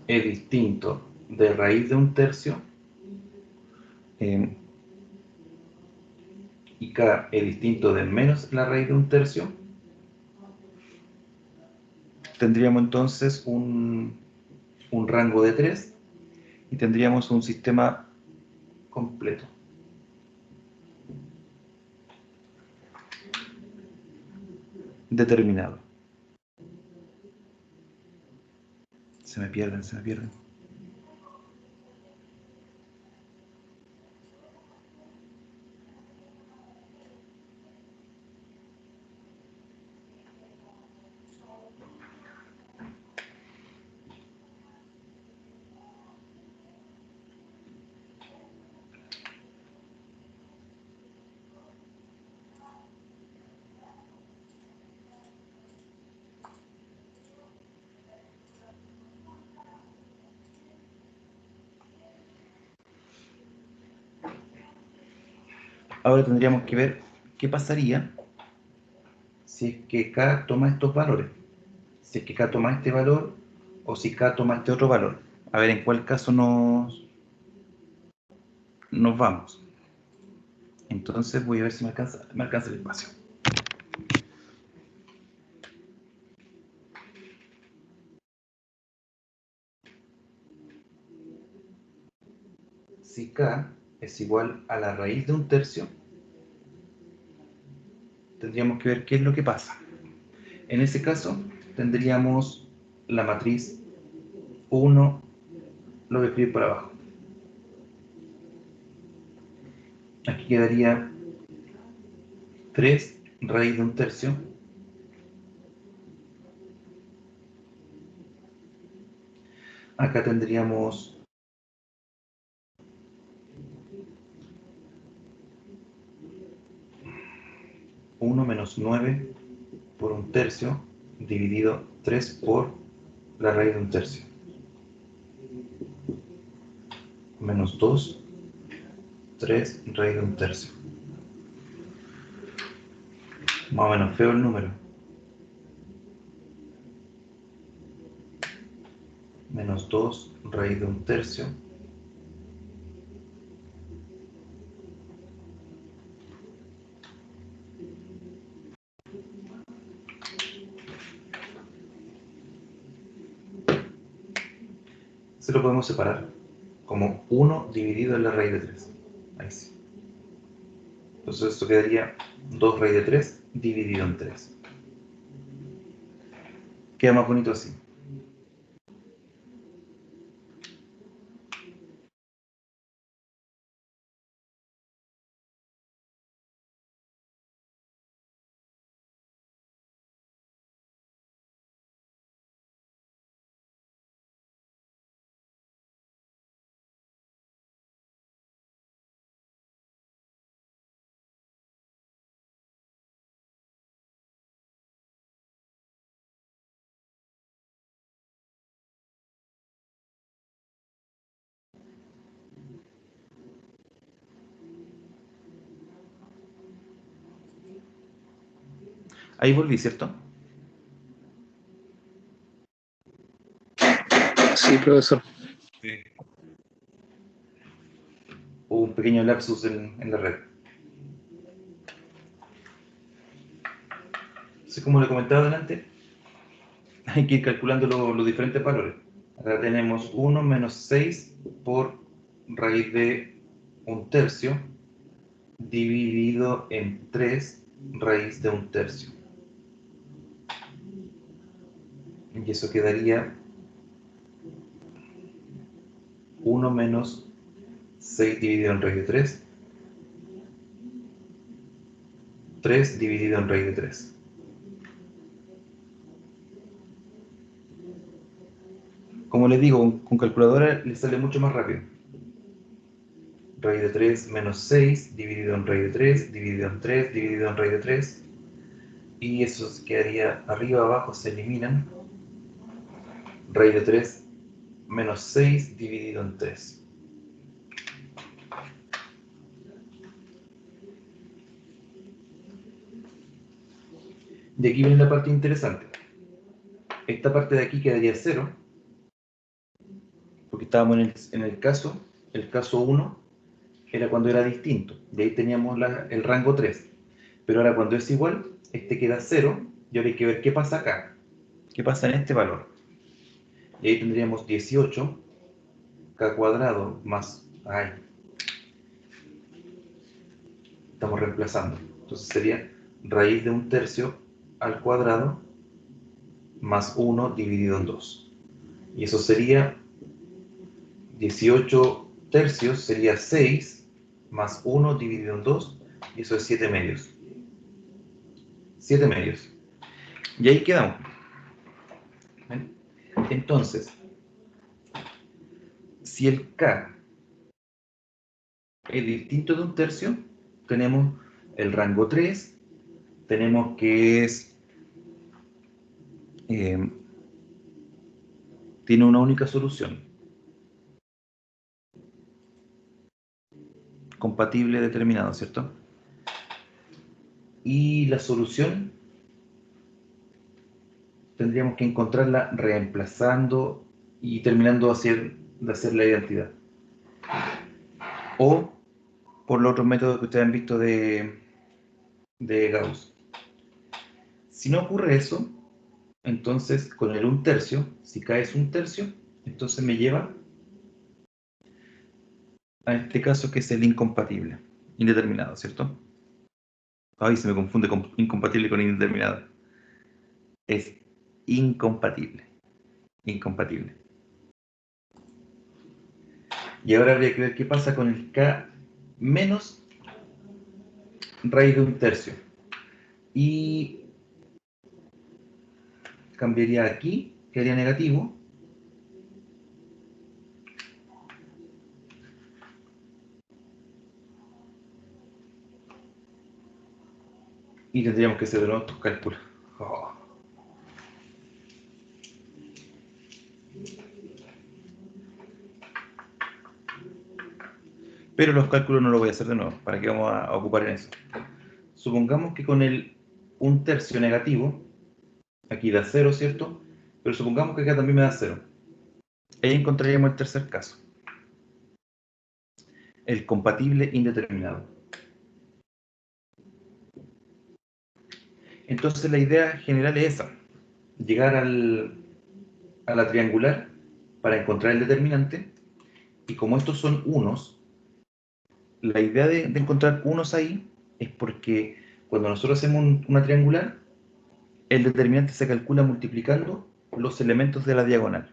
es distinto de raíz de un tercio, y k es distinto de menos la raíz de un tercio, tendríamos entonces un rango de 3 y tendríamos un sistema completo. Determinado. Se me pierden, se me pierden. Ahora tendríamos que ver qué pasaría si es que k toma estos valores. Si es que k toma este valor o si k toma este otro valor. A ver en cuál caso nos vamos. Entonces voy a ver si me alcanza el espacio. Si k es igual a la raíz de un tercio, tendríamos que ver qué es lo que pasa. En ese caso, tendríamos la matriz 1, lo voy a escribir por abajo. Aquí quedaría 3 raíz de un tercio acá tendríamos 1 menos 9 por un tercio dividido 3 por la raíz de un tercio menos 2 3 raíz de un tercio. Más o menos feo el número. Menos 2 raíz de un tercio se lo podemos separar como 1 dividido en la raíz de 3. Ahí sí. Entonces esto quedaría 2 raíz de 3 dividido en 3. Queda más bonito así. Ahí volví, ¿cierto? Sí, profesor. Sí. o un pequeño lapsus en la red. Entonces, como le comentaba delante, hay que ir calculando los diferentes valores. Acá tenemos 1 menos 6 por raíz de 1/3 dividido en 3 raíz de 1/3. Y eso quedaría 1 menos 6 dividido en raíz de 3. 3 dividido en raíz de 3. Como les digo, con calculadora les sale mucho más rápido. Raíz de 3 menos 6 dividido en raíz de 3, dividido en 3, dividido en raíz de 3. Y eso quedaría arriba, abajo, se eliminan. Raíz de 3 menos 6 dividido en 3. Y aquí viene la parte interesante. Esta parte de aquí quedaría 0, porque estábamos en el caso 1 era cuando era distinto. De ahí teníamos el rango 3. Pero ahora cuando es igual, este queda 0, y ahora hay que ver qué pasa acá. ¿Qué pasa en este valor? Y ahí tendríamos 18 k cuadrado más... Ay, estamos reemplazando. Entonces sería raíz de 1/3 al cuadrado más 1 dividido en 2. Y eso sería 18 tercios, sería 6 más 1 dividido en 2, y eso es 7 medios. 7 medios. Y ahí quedamos. ¿Ven? Entonces, si el K es distinto de 1/3, tenemos el rango 3, tenemos que es tiene una única solución. Compatible determinado, ¿cierto? Y la solución tendríamos que encontrarla reemplazando y terminando de hacer la identidad. O por los otros métodos que ustedes han visto de Gauss. Si no ocurre eso, entonces con el 1/3, si K es 1/3, entonces me lleva a este caso que es el incompatible, indeterminado, ¿cierto? Ay, se me confunde con incompatible con indeterminado. Es incompatible. Incompatible. Y ahora habría que ver qué pasa con el K menos raíz de 1/3. Y cambiaría aquí, quedaría negativo. Y tendríamos que hacer de nuevo estos cálculos. Oh. Pero los cálculos no los voy a hacer de nuevo. ¿Para qué vamos a ocupar en eso? Supongamos que con el 1/3 negativo, aquí da 0, ¿cierto? Pero supongamos que acá también me da 0. Ahí encontraríamos el tercer caso. El compatible indeterminado. Entonces la idea general es esa. Llegar a la triangular para encontrar el determinante. Y como estos son unos, la idea de encontrar unos ahí es porque cuando nosotros hacemos una triangular, el determinante se calcula multiplicando los elementos de la diagonal.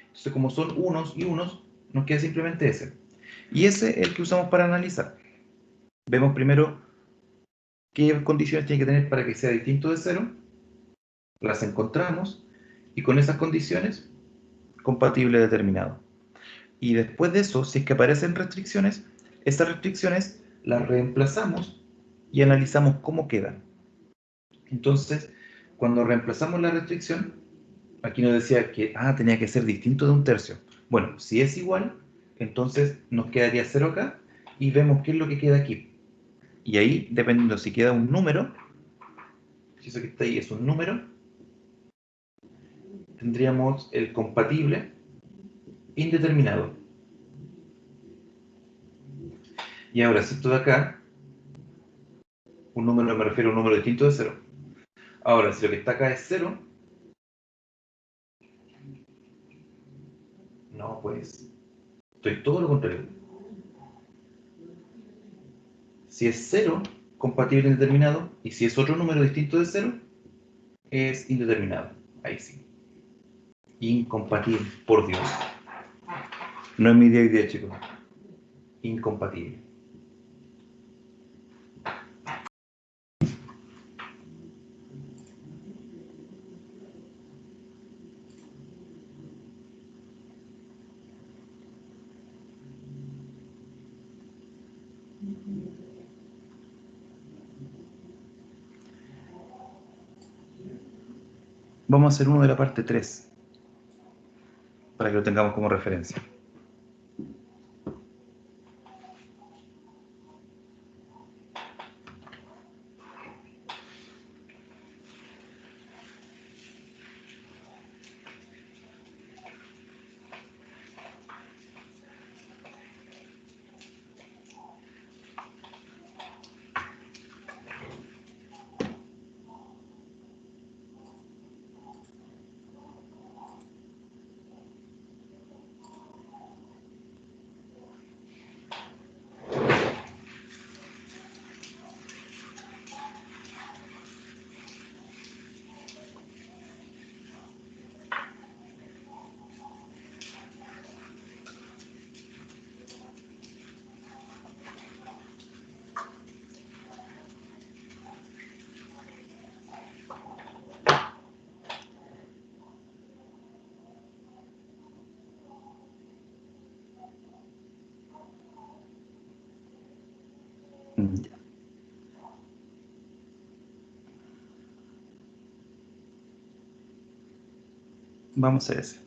Entonces, como son unos y unos, nos queda simplemente ese. Y ese es el que usamos para analizar. Vemos primero qué condiciones tiene que tener para que sea distinto de 0. Las encontramos y con esas condiciones, compatible determinado. Y después de eso, si es que aparecen restricciones, esas restricciones las reemplazamos y analizamos cómo quedan. Entonces, cuando reemplazamos la restricción, aquí nos decía que tenía que ser distinto de 1/3. Bueno, si es igual, entonces nos quedaría 0 acá y vemos qué es lo que queda aquí. Y ahí, dependiendo si queda un número, si eso que está ahí es un número, tendríamos el compatible indeterminado. Y ahora, si esto de acá, un número me refiero a un número distinto de 0. Ahora, si lo que está acá es 0, no, pues, estoy todo lo contrario. Si es 0, compatible indeterminado, y si es otro número distinto de 0, es indeterminado. Ahí sí. Incompatible, por Dios. No es mi día a día, chicos. Incompatible. Vamos a hacer uno de la parte 3, para que lo tengamos como referencia. Ya. Vamos a hacer ese.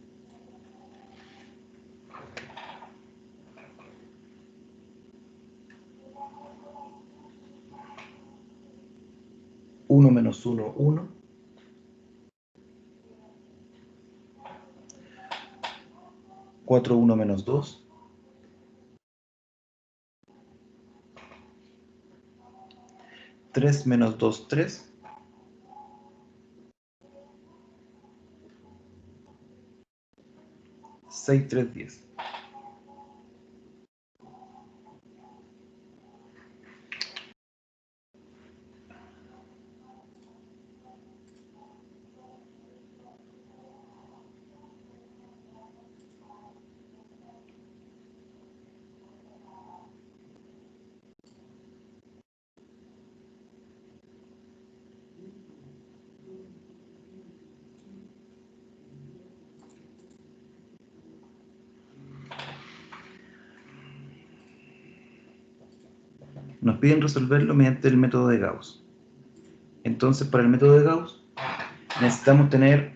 Uno menos 1, 1. 4, 1 menos 2. 3 menos 2, 3. 6, 3, 10. Nos piden resolverlo mediante el método de Gauss. Entonces, para el método de Gauss, necesitamos tener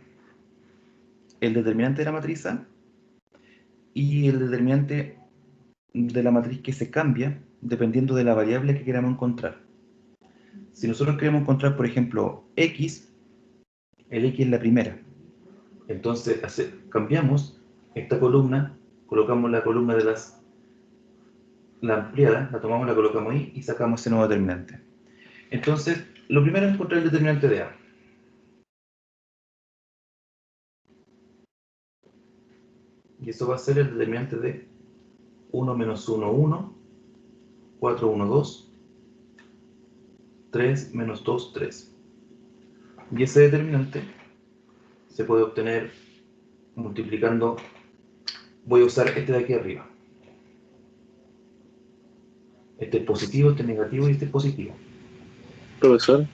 el determinante de la matriz A y el determinante de la matriz que se cambia dependiendo de la variable que queramos encontrar. Si nosotros queremos encontrar, por ejemplo, X, el X es la primera. Entonces, cambiamos esta columna, colocamos la columna de la ampliada, la tomamos, la colocamos ahí y sacamos ese nuevo determinante. Entonces, lo primero es encontrar el determinante de A. Y eso va a ser el determinante de 1 menos 1, 1, 4, 1, 2, 3 menos 2, 3. Y ese determinante se puede obtener multiplicando. Voy a usar este de aquí arriba. Este es positivo, este es negativo y este es positivo. Profesor,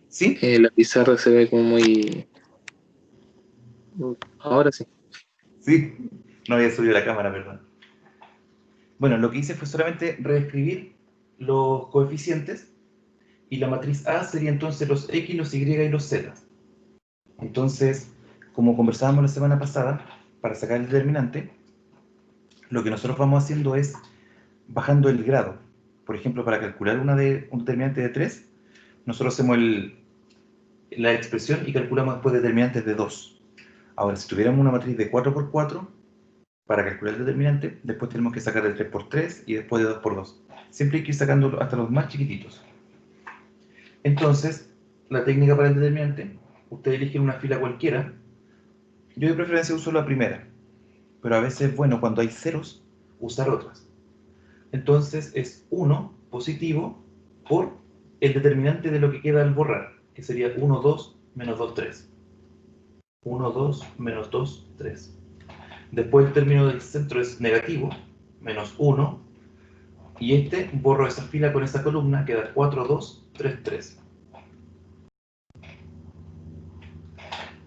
¿Sí? la pizarra se ve como muy... Ahora sí. Sí. No había subido la cámara, perdón. Bueno, lo que hice fue solamente reescribir los coeficientes y la matriz A sería entonces los X, los Y y los Z. Entonces, como conversábamos la semana pasada, para sacar el determinante, lo que nosotros vamos haciendo es bajando el grado. Por ejemplo, para calcular un determinante de 3, nosotros hacemos la expresión y calculamos después determinantes de 2. Ahora, si tuviéramos una matriz de 4 por 4, para calcular el determinante, después tenemos que sacar de 3 por 3 y después de 2 por 2. Siempre hay que ir sacando hasta los más chiquititos. Entonces, la técnica para el determinante, ustedes eligen una fila cualquiera. Yo de preferencia uso la primera, pero a veces es bueno cuando hay ceros usar otras. Entonces es 1 positivo por el determinante de lo que queda al borrar, que sería 1, 2, menos 2, 3. 1, 2, menos 2, 3. Después el término del centro es negativo, menos 1. Y borro esa fila con esa columna, queda 4, 2, 3, 3.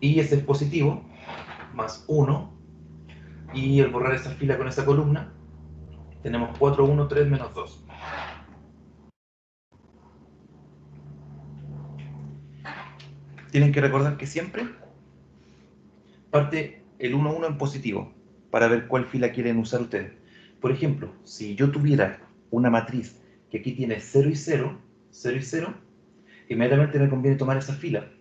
Y ese es positivo, más 1. Y al borrar esa fila con esa columna, tenemos 4, 1, 3, menos 2. Tienen que recordar que siempre parte el 1, 1 en positivo, para ver cuál fila quieren usar ustedes. Por ejemplo, si yo tuviera una matriz que aquí tiene 0 y 0, 0 y 0, inmediatamente me conviene tomar esa fila,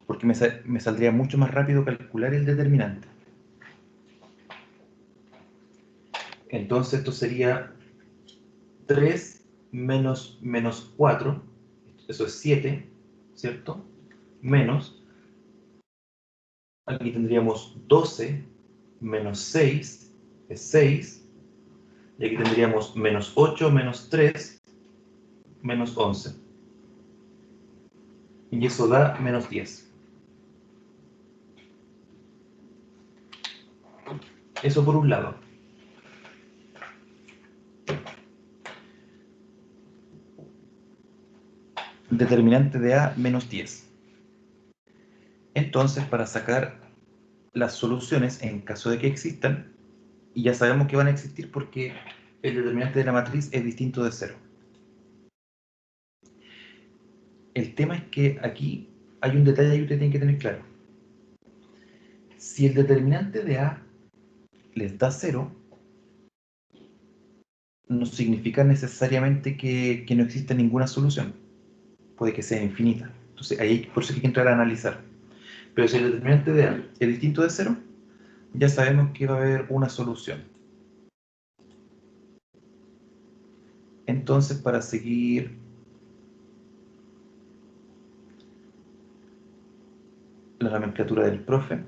porque me saldría mucho más rápido calcular el determinante. Entonces esto sería 3 menos 4, eso es 7, ¿cierto? Menos, aquí tendríamos 12 menos 6, es 6, y aquí tendríamos menos 8 menos 3, menos 11. Y eso da menos 10. Eso por un lado. Determinante de A menos 10. Entonces, para sacar las soluciones en caso de que existan, y ya sabemos que van a existir porque el determinante de la matriz es distinto de 0. El tema es que aquí hay un detalle que ustedes tienen que tener claro. Si el determinante de A les da 0, no significa necesariamente que no exista ninguna solución. Puede que sea infinita. Entonces, ahí por eso hay que entrar a analizar. Pero si el determinante de A es distinto de 0, ya sabemos que va a haber una solución. Entonces, para seguir la nomenclatura del profe,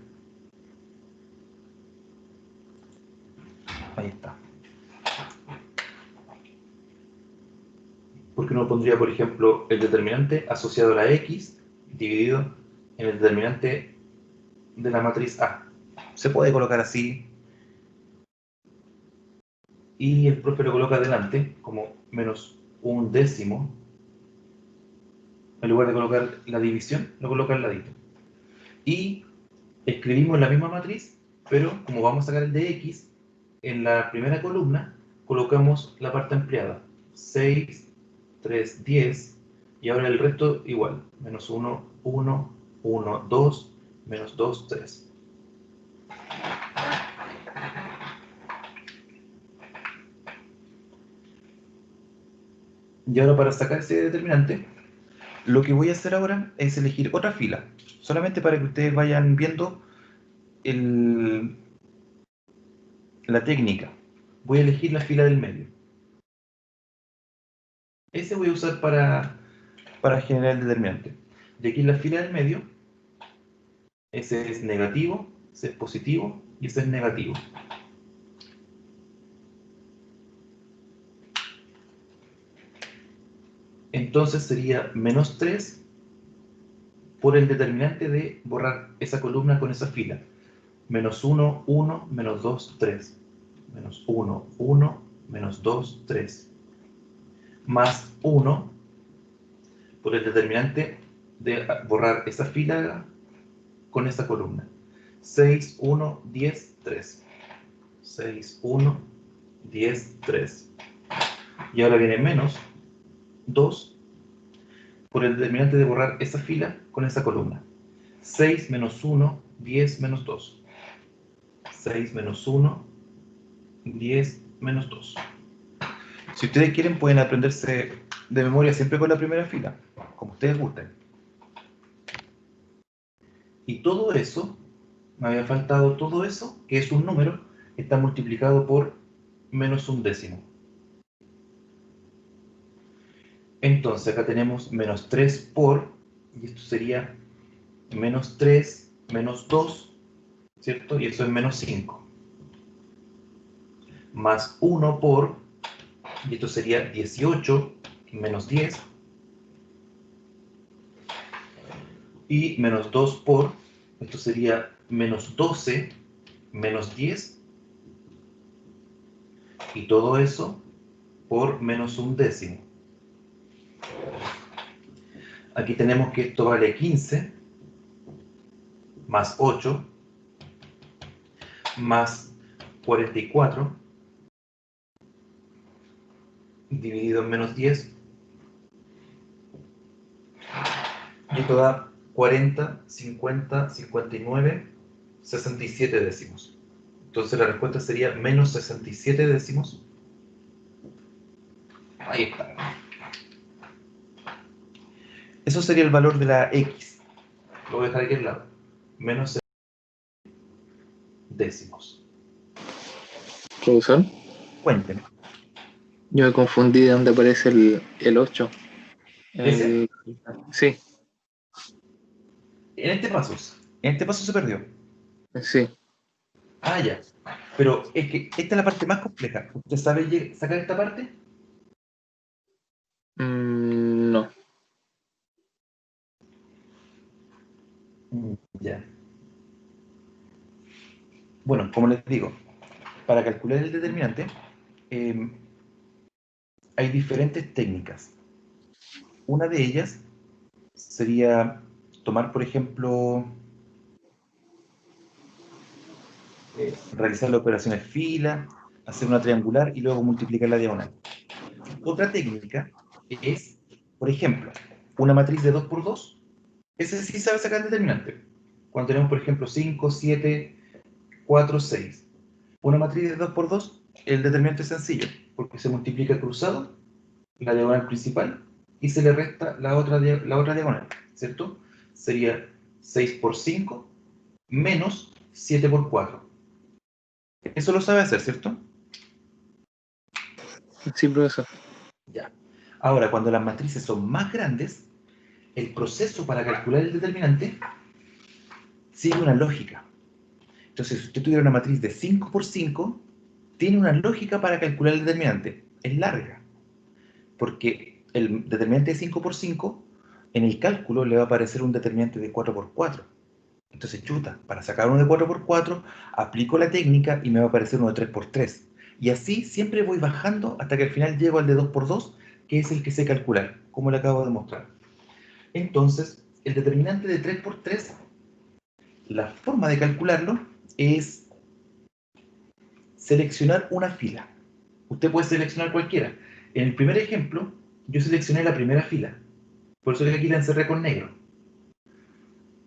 ahí está. Porque uno pondría, por ejemplo, el determinante asociado a la X dividido en el determinante de la matriz A. Se puede colocar así. Y el profe lo coloca adelante como menos un décimo. En lugar de colocar la división, lo coloca al ladito. Y escribimos la misma matriz, pero como vamos a sacar el de X, en la primera columna colocamos la parte ampliada. 6, 3, 10, y ahora el resto igual. Menos 1, 1, 1, 2, menos 2, 3. Y ahora para sacar ese determinante, lo que voy a hacer ahora es elegir otra fila, solamente para que ustedes vayan viendo la técnica. Voy a elegir la fila del medio. Ese voy a usar para generar el determinante. De aquí la fila del medio, ese es negativo, ese es positivo y ese es negativo. Entonces sería menos 3 por el determinante de borrar esa columna con esa fila. Menos 1, 1, menos 2, 3. Menos 1, 1, menos 2, 3. Más 1 por el determinante de borrar esa fila con esta columna. 6, 1, 10, 3. 6, 1, 10, 3. Y ahora viene menos 2 por el determinante de borrar esa fila con esa columna. 6 menos 1, 10 menos 2. 6 menos 1, 10 menos 2. Si ustedes quieren pueden aprenderse de memoria siempre con la primera fila, como ustedes gusten. Y todo eso, me había faltado todo eso, que es un número, está multiplicado por menos un décimo. Entonces acá tenemos menos 3 por, y esto sería menos 3 menos 2, ¿cierto? Y eso es menos 5. Más 1 por, y esto sería 18 menos 10. Y menos 2 por, esto sería menos 12 menos 10. Y todo eso por menos un décimo. Aquí tenemos que esto vale 15 más 8 más 44 dividido en menos 10. Y esto da 40, 50, 59, 67 décimos. Entonces la respuesta sería menos 67 décimos. Ahí está. Eso sería el valor de la X. Lo voy a dejar aquí al lado. Menos décimos. Profesor, Cuéntenme. yo me confundí de dónde aparece el 8. ¿Ese? Sí, En este paso se perdió. sí. Ah, ya. Pero es que esta es la parte más compleja. ¿Usted sabe sacar esta parte? No. Ya. Bueno, como les digo, para calcular el determinante hay diferentes técnicas. Una de ellas sería tomar, por ejemplo, realizar la operación en fila, hacer una triangular y luego multiplicar la diagonal. Otra técnica es, por ejemplo, una matriz de 2 por 2. Ese sí sabe sacar el determinante. Cuando tenemos, por ejemplo, 5, 7, 4, 6. Una matriz de 2 por 2, el determinante es sencillo, porque se multiplica cruzado, la diagonal principal, y se le resta la otra diagonal, ¿cierto? Sería 6 por 5 menos 7 por 4. Eso lo sabe hacer, ¿cierto? Sí, profesor. Ya. Ahora, cuando las matrices son más grandes, el proceso para calcular el determinante sigue una lógica. Entonces, si usted tuviera una matriz de 5 por 5, tiene una lógica para calcular el determinante. Es larga, porque el determinante de 5 por 5, en el cálculo le va a aparecer un determinante de 4 por 4. Entonces, chuta, para sacar uno de 4 por 4, aplico la técnica y me va a aparecer uno de 3 por 3. Y así siempre voy bajando hasta que al final llego al de 2 por 2, que es el que sé calcular, como le acabo de mostrar. Entonces, el determinante de 3 por 3, la forma de calcularlo es seleccionar una fila. Usted puede seleccionar cualquiera. En el primer ejemplo, yo seleccioné la primera fila. Por eso que aquí la encerré con negro.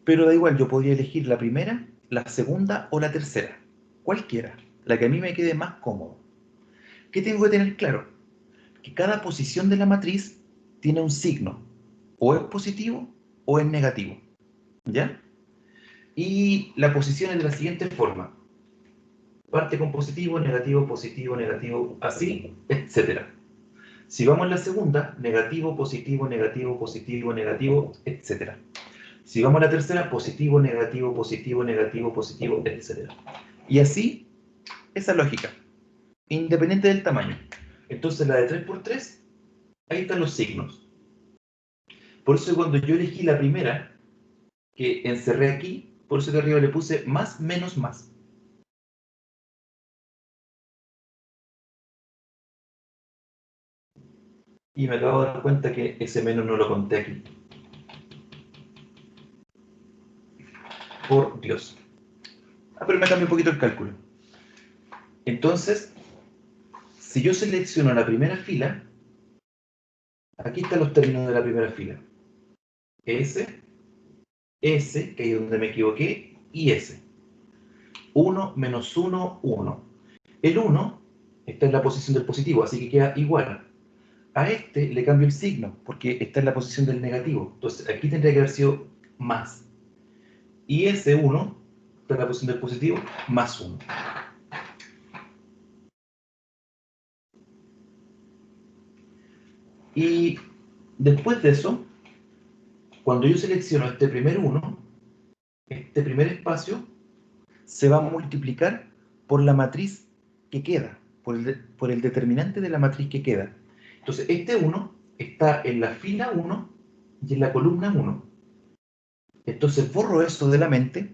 Pero da igual, yo podría elegir la primera, la segunda o la tercera. Cualquiera. La que a mí me quede más cómodo. ¿Qué tengo que tener claro? Que cada posición de la matriz tiene un signo. O es positivo o es negativo. ¿Ya? Y la posición es de la siguiente forma. Parte con positivo, negativo, así, etcétera. Si vamos a la segunda, negativo, positivo, negativo, positivo, negativo, etcétera. Si vamos a la tercera, positivo, negativo, positivo, etcétera. Y así, esa lógica, independiente del tamaño. Entonces la de 3 por 3, ahí están los signos. Por eso cuando yo elegí la primera, que encerré aquí, por eso que arriba le puse más, menos, más. Y me acabo de dar cuenta que ese menos no lo conté aquí. Por Dios. Pero me cambia un poquito el cálculo. Entonces, si yo selecciono la primera fila, aquí están los términos de la primera fila. S, S, que es donde me equivoqué, y S. 1 menos 1, 1. El 1 está en la posición del positivo, así que queda igual. A este le cambio el signo, porque está en la posición del negativo. Entonces, aquí tendría que haber sido más. Y ese 1 está en la posición del positivo, más 1. Y Después de eso, cuando yo selecciono este primer 1, este primer espacio se va a multiplicar por la matriz que queda, por el determinante de la matriz que queda. Entonces, este 1 está en la fila 1 y en la columna 1. Entonces, borro eso de la mente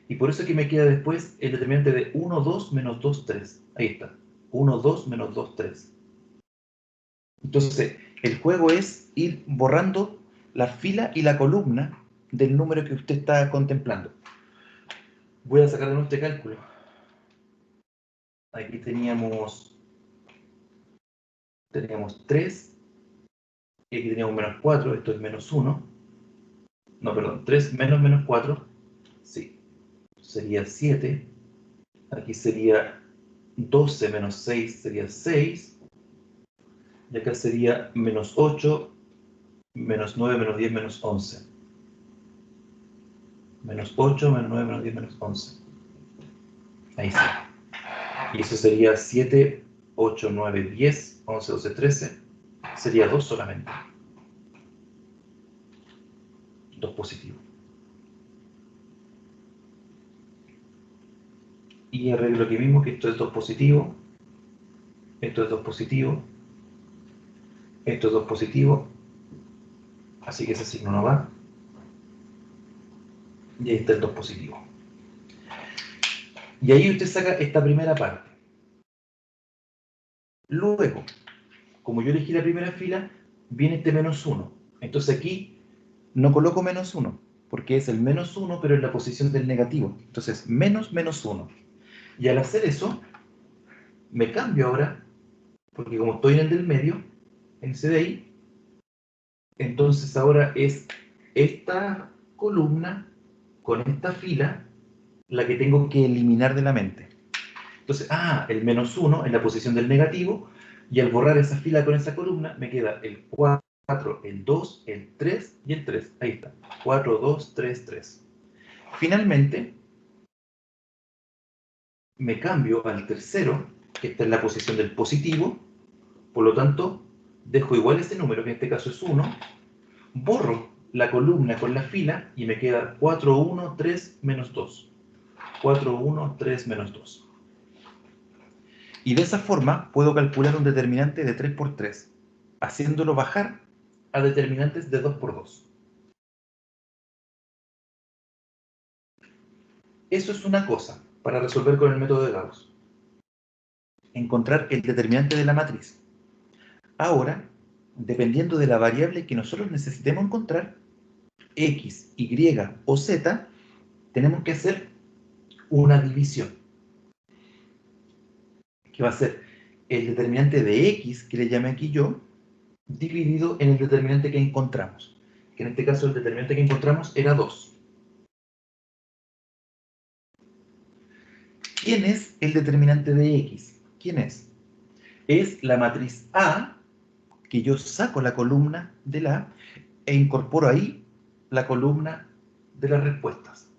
y por eso que me queda después el determinante de 1, 2, menos 2, 3. Ahí está. 1, 2, menos 2, 3. Entonces, el juego es ir borrando la fila y la columna del número que usted está contemplando. Voy a sacar de nuevo este cálculo. Aquí teníamos 3, y aquí teníamos menos 4, esto es menos 1. No, perdón, 3 menos menos 4, sí, sería 7. Aquí sería 12 menos 6, sería 6. Y acá sería menos 8, menos 9, menos 10, menos 11. Menos 8, menos 9, menos 10, menos 11. Ahí sí. Y eso sería 7, 8, 9, 10, 11, 12, 13. Sería 2 solamente. 2 positivo. Y arreglo aquí mismo que esto es 2 positivo. Esto es 2 positivo. Esto es 2 positivo. Así que ese signo no va. Y ahí está el 2 positivo. Y ahí usted saca esta primera parte. Luego, como yo elegí la primera fila, viene este menos 1. Entonces aquí no coloco menos 1, porque es el menos 1, pero en la posición del negativo. Entonces, menos menos 1. Y al hacer eso, me cambio ahora, porque como estoy en el del medio, en ese de ahí, entonces ahora es esta columna con esta fila la que tengo que eliminar de la mente. Entonces, el menos 1 en la posición del negativo, y al borrar esa fila con esa columna, me queda el 4, el 2, el 3 y el 3. Ahí está. 4, 2, 3, 3. Finalmente, me cambio al tercero, que está en la posición del positivo, por lo tanto, dejo igual ese número, que en este caso es 1, borro la columna con la fila y me queda 4, 1, 3, menos 2. 4, 1, 3, menos 2. Y de esa forma puedo calcular un determinante de 3 por 3, haciéndolo bajar a determinantes de 2 por 2. Eso es una cosa para resolver con el método de Gauss. Encontrar el determinante de la matriz. Ahora, dependiendo de la variable que nosotros necesitemos encontrar, X, Y o Z, tenemos que hacer una división, que va a ser el determinante de X, que le llamé aquí yo, dividido en el determinante que encontramos. Que en este caso el determinante que encontramos era 2. ¿Quién es el determinante de X? ¿Quién es? Es la matriz A, que yo saco la columna de la A e incorporo ahí la columna de las respuestas.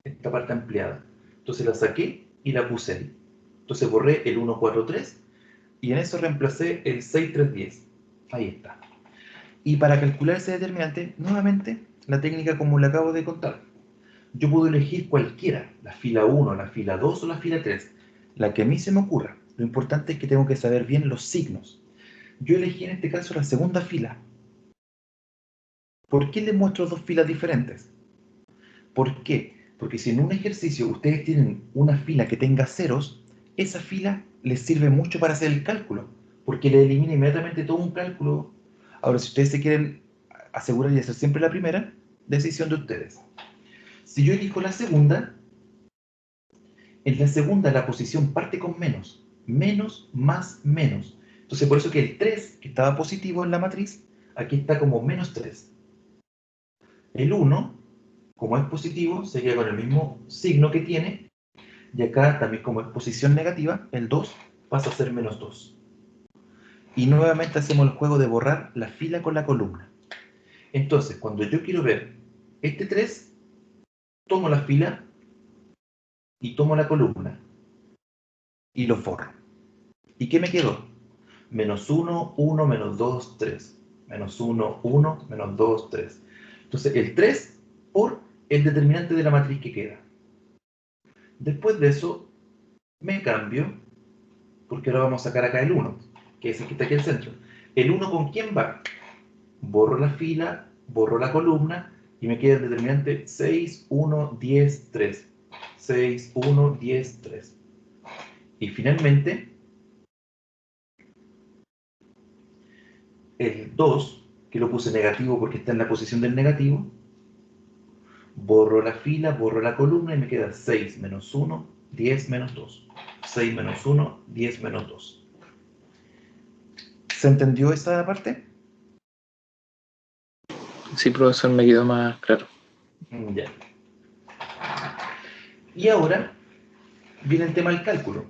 Esta parte ampliada. Entonces la saqué y la puse ahí. Entonces borré el 1, 4, 3 y en eso reemplacé el 6, 3, 10. Ahí está. Y para calcular ese determinante, nuevamente, la técnica como le acabo de contar. Yo puedo elegir cualquiera, la fila 1, la fila 2 o la fila 3, la que a mí se me ocurra. Lo importante es que tengo que saber bien los signos. Yo elegí en este caso la segunda fila. ¿Por qué les muestro dos filas diferentes? ¿Por qué? Porque si en un ejercicio ustedes tienen una fila que tenga ceros, esa fila les sirve mucho para hacer el cálculo, porque le elimina inmediatamente todo un cálculo. Ahora, si ustedes se quieren asegurar y hacer siempre la primera, decisión de ustedes. Si yo elijo la segunda, en la segunda la posición parte con menos. Menos más menos. Entonces, por eso que el 3, que estaba positivo en la matriz, aquí está como menos 3. El 1, como es positivo, se queda con el mismo signo que tiene. Y acá también, como es posición negativa, el 2 pasa a ser menos 2. Y nuevamente hacemos el juego de borrar la fila con la columna. Entonces, cuando yo quiero ver este 3, tomo la fila y tomo la columna y lo forro. ¿Y qué me quedó? Menos 1, 1, menos 2, 3. menos 1, 1, menos 2, 3. Entonces el 3 por el determinante de la matriz que queda. Después de eso me cambio, porque ahora vamos a sacar acá el 1, que es el que está aquí al centro. ¿El 1 con quién va? Borro la fila, borro la columna, y me queda el determinante 6, 1, 10, 3. 6, 1, 10, 3. Y finalmente, el 2, que lo puse negativo porque está en la posición del negativo, borro la fila, borro la columna y me queda 6 menos 1, 10 menos 2. 6 menos 1, 10 menos 2. ¿Se entendió esa parte? Sí, profesor, me quedó más claro. Ya. Y ahora viene el tema del cálculo.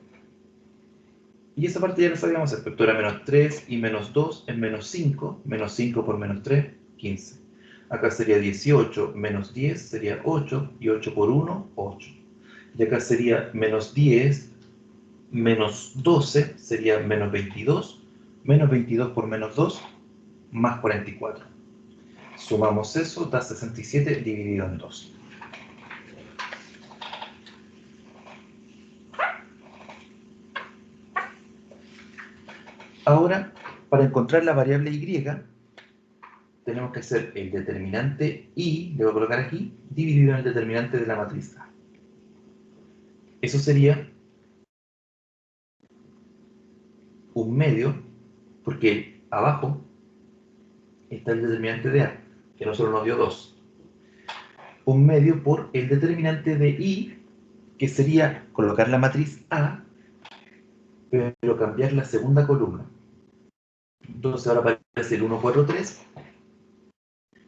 Y esa parte ya la sabíamos hacer. Factora menos 3 y menos 2 es menos 5. Menos 5 por menos 3, 15. Acá sería 18 menos 10 sería 8. Y 8 por 1, 8. Y acá sería menos 10 menos 12 sería menos 22. Menos 22 por menos 2, más 44. Sumamos eso, da 67 dividido en 2. Ahora, para encontrar la variable y, tenemos que hacer el determinante y, le voy a colocar aquí, dividido en el determinante de la matriz A. Eso sería un medio, porque abajo está el determinante de A, que nosotros nos dio 2. Un medio por el determinante de y, que sería colocar la matriz A, pero cambiar la segunda columna. Entonces ahora aparece el 1, 4, 3.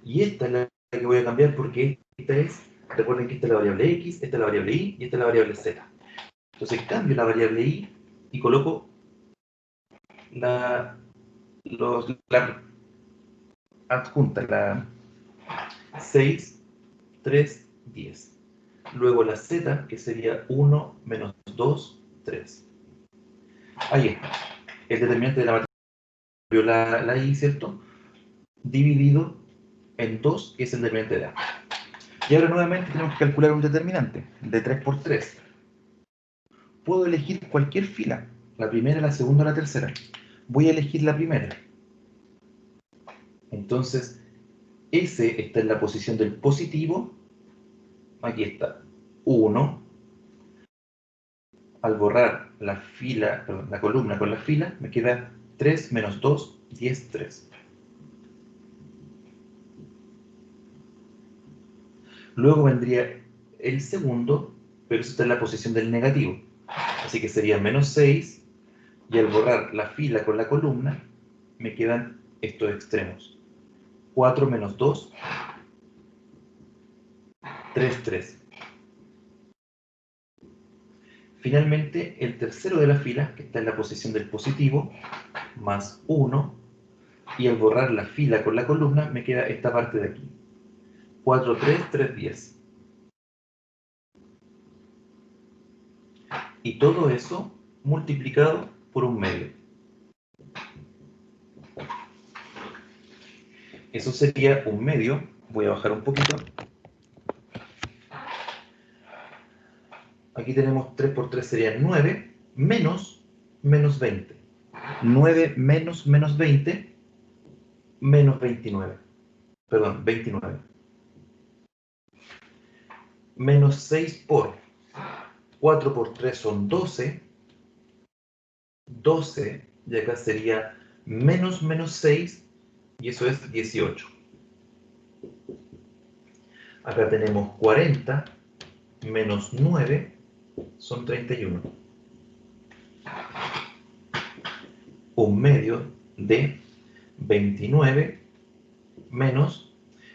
Y esta es la que voy a cambiar porque esta es, recuerden que esta es la variable x, esta es la variable y esta es la variable z. Entonces cambio la variable y coloco la adjunta, la 6, 3, 10. Luego la z, que sería 1 menos 2, 3. Ahí está. El determinante de la matriz, la y, ¿cierto? Dividido en 2, que es el determinante de A. Y ahora nuevamente tenemos que calcular un determinante de 3 por 3. Puedo elegir cualquier fila, la primera, la segunda o la tercera. Voy a elegir la primera. Entonces, S está en la posición del positivo. Aquí está, 1. Al borrar la fila, perdón, la columna con la fila, me queda 3 menos 2, 10, 3. Luego vendría el segundo, pero eso está en la posición del negativo. Así que sería menos 6. Y al borrar la fila con la columna, me quedan estos extremos. 4 menos 2, 3, 3. Finalmente, el tercero de la fila, que está en la posición del positivo, más 1, y al borrar la fila con la columna, me queda esta parte de aquí. 4, 3, 3, 10. Y todo eso multiplicado por un medio. Eso sería un medio. Voy a bajar un poquito. Aquí tenemos 3 por 3 serían 9, menos 20. 9 menos 20, menos 29. Perdón, 29. Menos 6 por 4 por 3 son 12. 12, y acá sería menos 6, y eso es 18. Acá tenemos 40, menos 9, son 31. Un medio de 29 menos,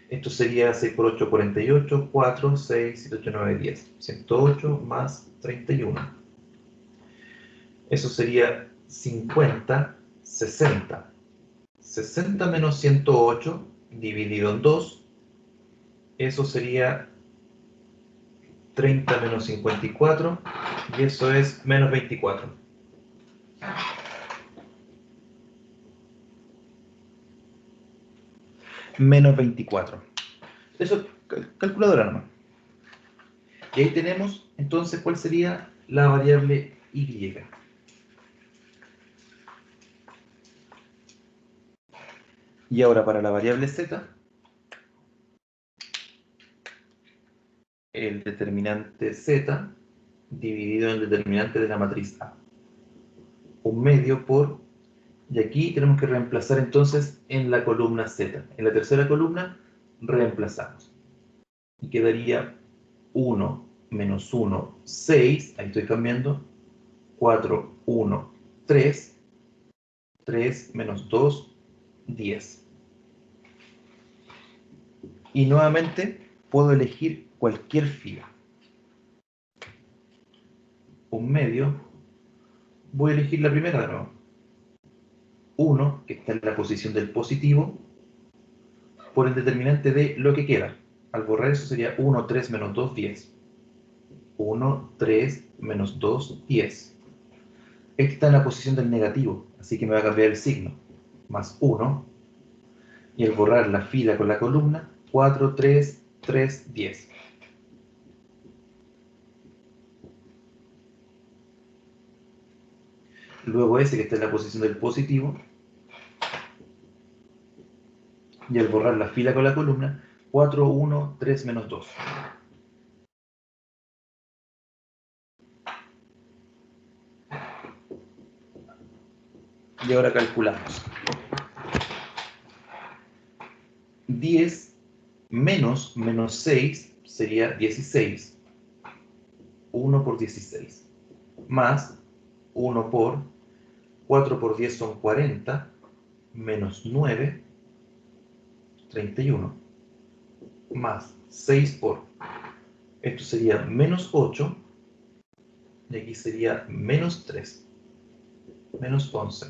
esto sería 6 por 8, 48, 4, 6, 7, 8, 9, 10. 108 más 31. Eso sería 50, 60. 60 menos 108 dividido en 2, eso sería 30 menos 54, y eso es menos 24. menos 24. Eso es calculadora nomás. Y ahí tenemos, entonces, ¿cuál sería la variable y? Y ahora para la variable z, el determinante z dividido en el determinante de la matriz A. 1/2 por... Y aquí tenemos que reemplazar entonces en la columna z. En la tercera columna reemplazamos. Y quedaría 1 menos 1, 6. Ahí estoy cambiando. 4, 1, 3. 3 menos 2, 10. Y nuevamente puedo elegir cualquier fila. 1/2. Voy a elegir la primera de nuevo. 1, que está en la posición del positivo, por el determinante de lo que queda. Al borrar eso sería 1, 3 menos 2, 10. 1, 3 menos 2, 10. Este está en la posición del negativo, así que me va a cambiar el signo. Más 1. Y al borrar la fila con la columna, 4, 3, 3, 10. Luego ese que está en la posición del positivo. Y al borrar la fila con la columna, 4, 1, 3 menos 2. Y ahora calculamos. 10 menos 6 sería 16. 1 por 16. Más 1 por 4 por 10 son 40. Menos 9, 31. Más 6 por... Esto sería menos 8. Y aquí sería menos 3. Menos 11.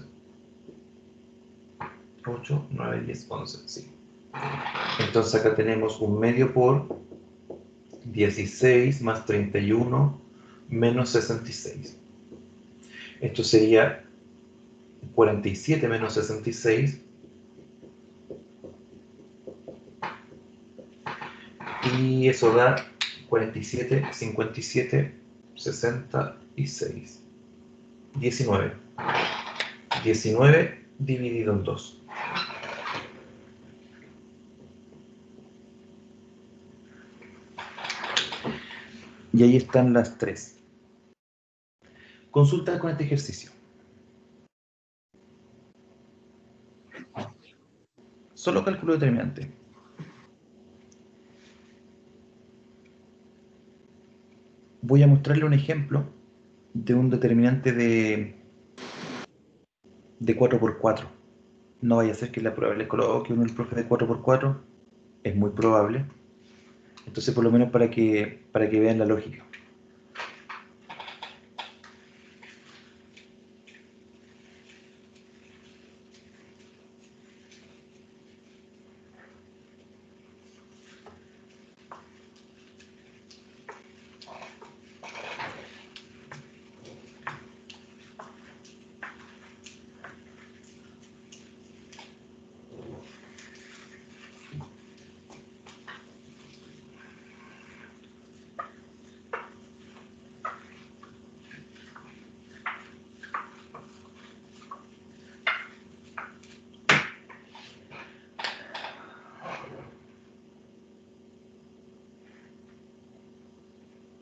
8, 9, 10, 11. Sí. Entonces acá tenemos 1/2 por 16 más 31 menos 66. Esto sería 47 menos 66. Y eso da 47, 57, 66. 19. 19 dividido en 2. Y ahí están las 3. Consulta con este ejercicio. Solo cálculo determinante. Voy a mostrarle un ejemplo de un determinante de 4×4. No vaya a ser que la prueba le coloque uno el profe de 4×4. Es muy probable. Entonces, por lo menos para que vean la lógica.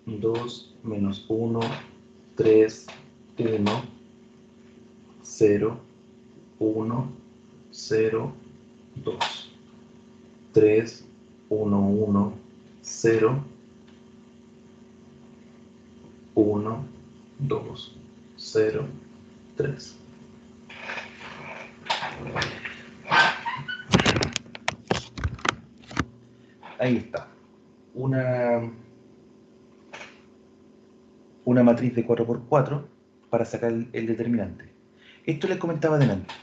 Dos menos 1, 3, 1, 0, 1, 0, 2. 3, 1, 1, 0, 1, 2, 0, 3. Ahí está. Una matriz de 4×4 para sacar el determinante. Esto les comentaba adelante.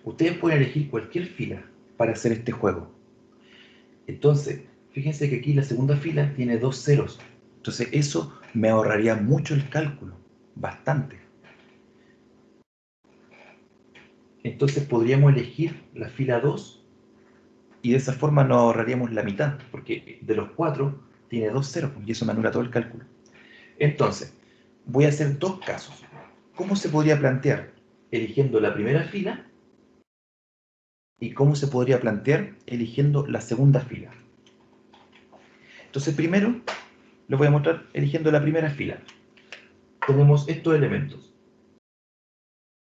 Ustedes pueden elegir cualquier fila para hacer este juego. Entonces, fíjense que aquí la segunda fila tiene 2 ceros. Entonces eso me ahorraría mucho el cálculo. Bastante. Entonces podríamos elegir la fila 2 Y de esa forma nos ahorraríamos la mitad, porque de los 4 tiene 2 ceros, y eso me anula todo el cálculo. Entonces, voy a hacer dos casos. ¿Cómo se podría plantear? Eligiendo la primera fila, y cómo se podría plantear eligiendo la segunda fila. Entonces, primero, les voy a mostrar eligiendo la primera fila. Tenemos estos elementos.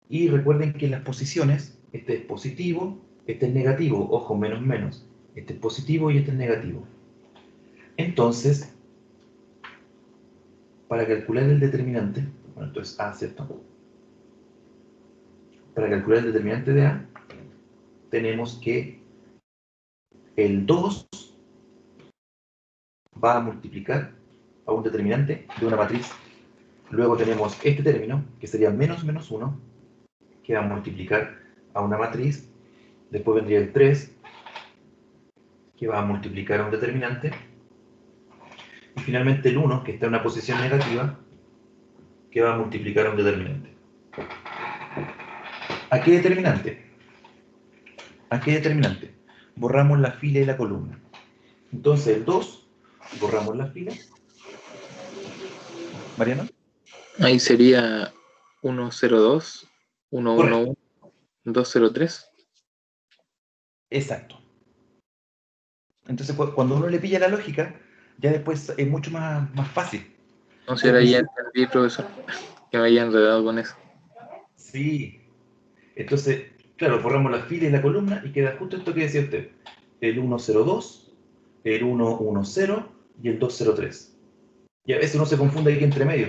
Y recuerden que en las posiciones, este es positivo, este es negativo, ojo, menos, menos. Este es positivo y este es negativo. Entonces, para calcular el determinante, bueno, esto es A, ¿cierto? Para calcular el determinante de A, tenemos que el 2 va a multiplicar a un determinante de una matriz. Luego tenemos este término, que sería menos menos 1, que va a multiplicar a una matriz. Después vendría el 3, que va a multiplicar a un determinante. Y finalmente el 1, que está en una posición negativa, que va a multiplicar a un determinante. ¿A qué determinante? ¿A qué determinante? Borramos la fila y la columna. Entonces el 2, borramos la fila. ¿Mariano? Ahí sería 102, Correcto. 111, 203. Exacto. Entonces cuando uno le pilla la lógica, ya después es mucho más fácil. No sé, ahora ya entendí, profesor, que me haya enredado con eso. Sí. Entonces, claro, borramos la fila y la columna y queda justo esto que decía usted. El 102, el 110 y el 203. Y a veces uno se confunde aquí entre medio.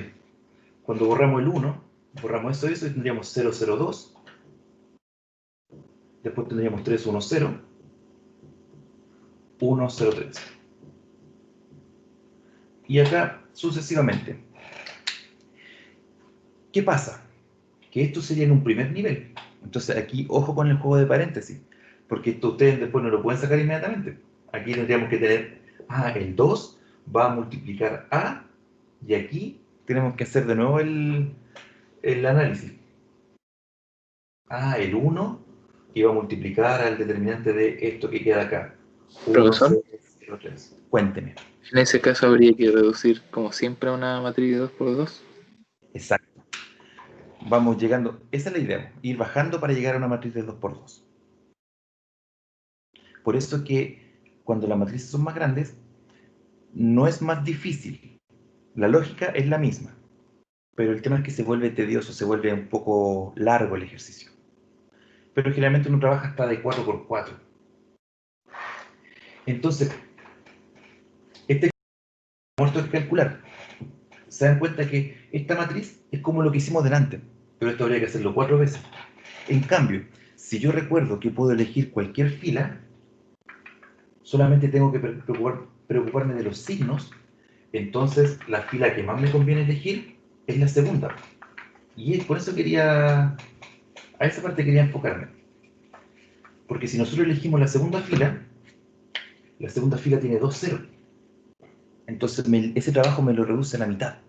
Cuando borramos el 1, borramos eso y tendríamos 002. Después tendríamos 310, 103. Y acá sucesivamente. ¿Qué pasa? Que esto sería en un primer nivel. Entonces aquí, ojo con el juego de paréntesis, porque esto ustedes después no lo pueden sacar inmediatamente. Aquí tendríamos que tener, el 2 va a multiplicar a, y aquí tenemos que hacer de nuevo el análisis. El 1 iba a multiplicar al determinante de esto que queda acá. 1, Profesor, 0, 3. Cuénteme. en ese caso habría que reducir, como siempre, a una matriz de 2 por 2. Exacto. Vamos llegando, esa es la idea, ir bajando para llegar a una matriz de 2 por 2. Por eso que cuando las matrices son más grandes, no es más difícil. La lógica es la misma, pero el tema es que se vuelve tedioso, se vuelve un poco largo el ejercicio. Pero generalmente uno trabaja hasta de 4 por 4. Entonces, este muerto es calcular. Se dan cuenta que esta matriz es como lo que hicimos delante, pero esto habría que hacerlo 4 veces. En cambio, si yo recuerdo que puedo elegir cualquier fila, solamente tengo que preocuparme de los signos. Entonces la fila que más me conviene elegir es la segunda. Y por eso a esa parte quería enfocarme. Porque si nosotros elegimos la segunda fila tiene 2 ceros. Entonces ese trabajo me lo reduce a la mitad.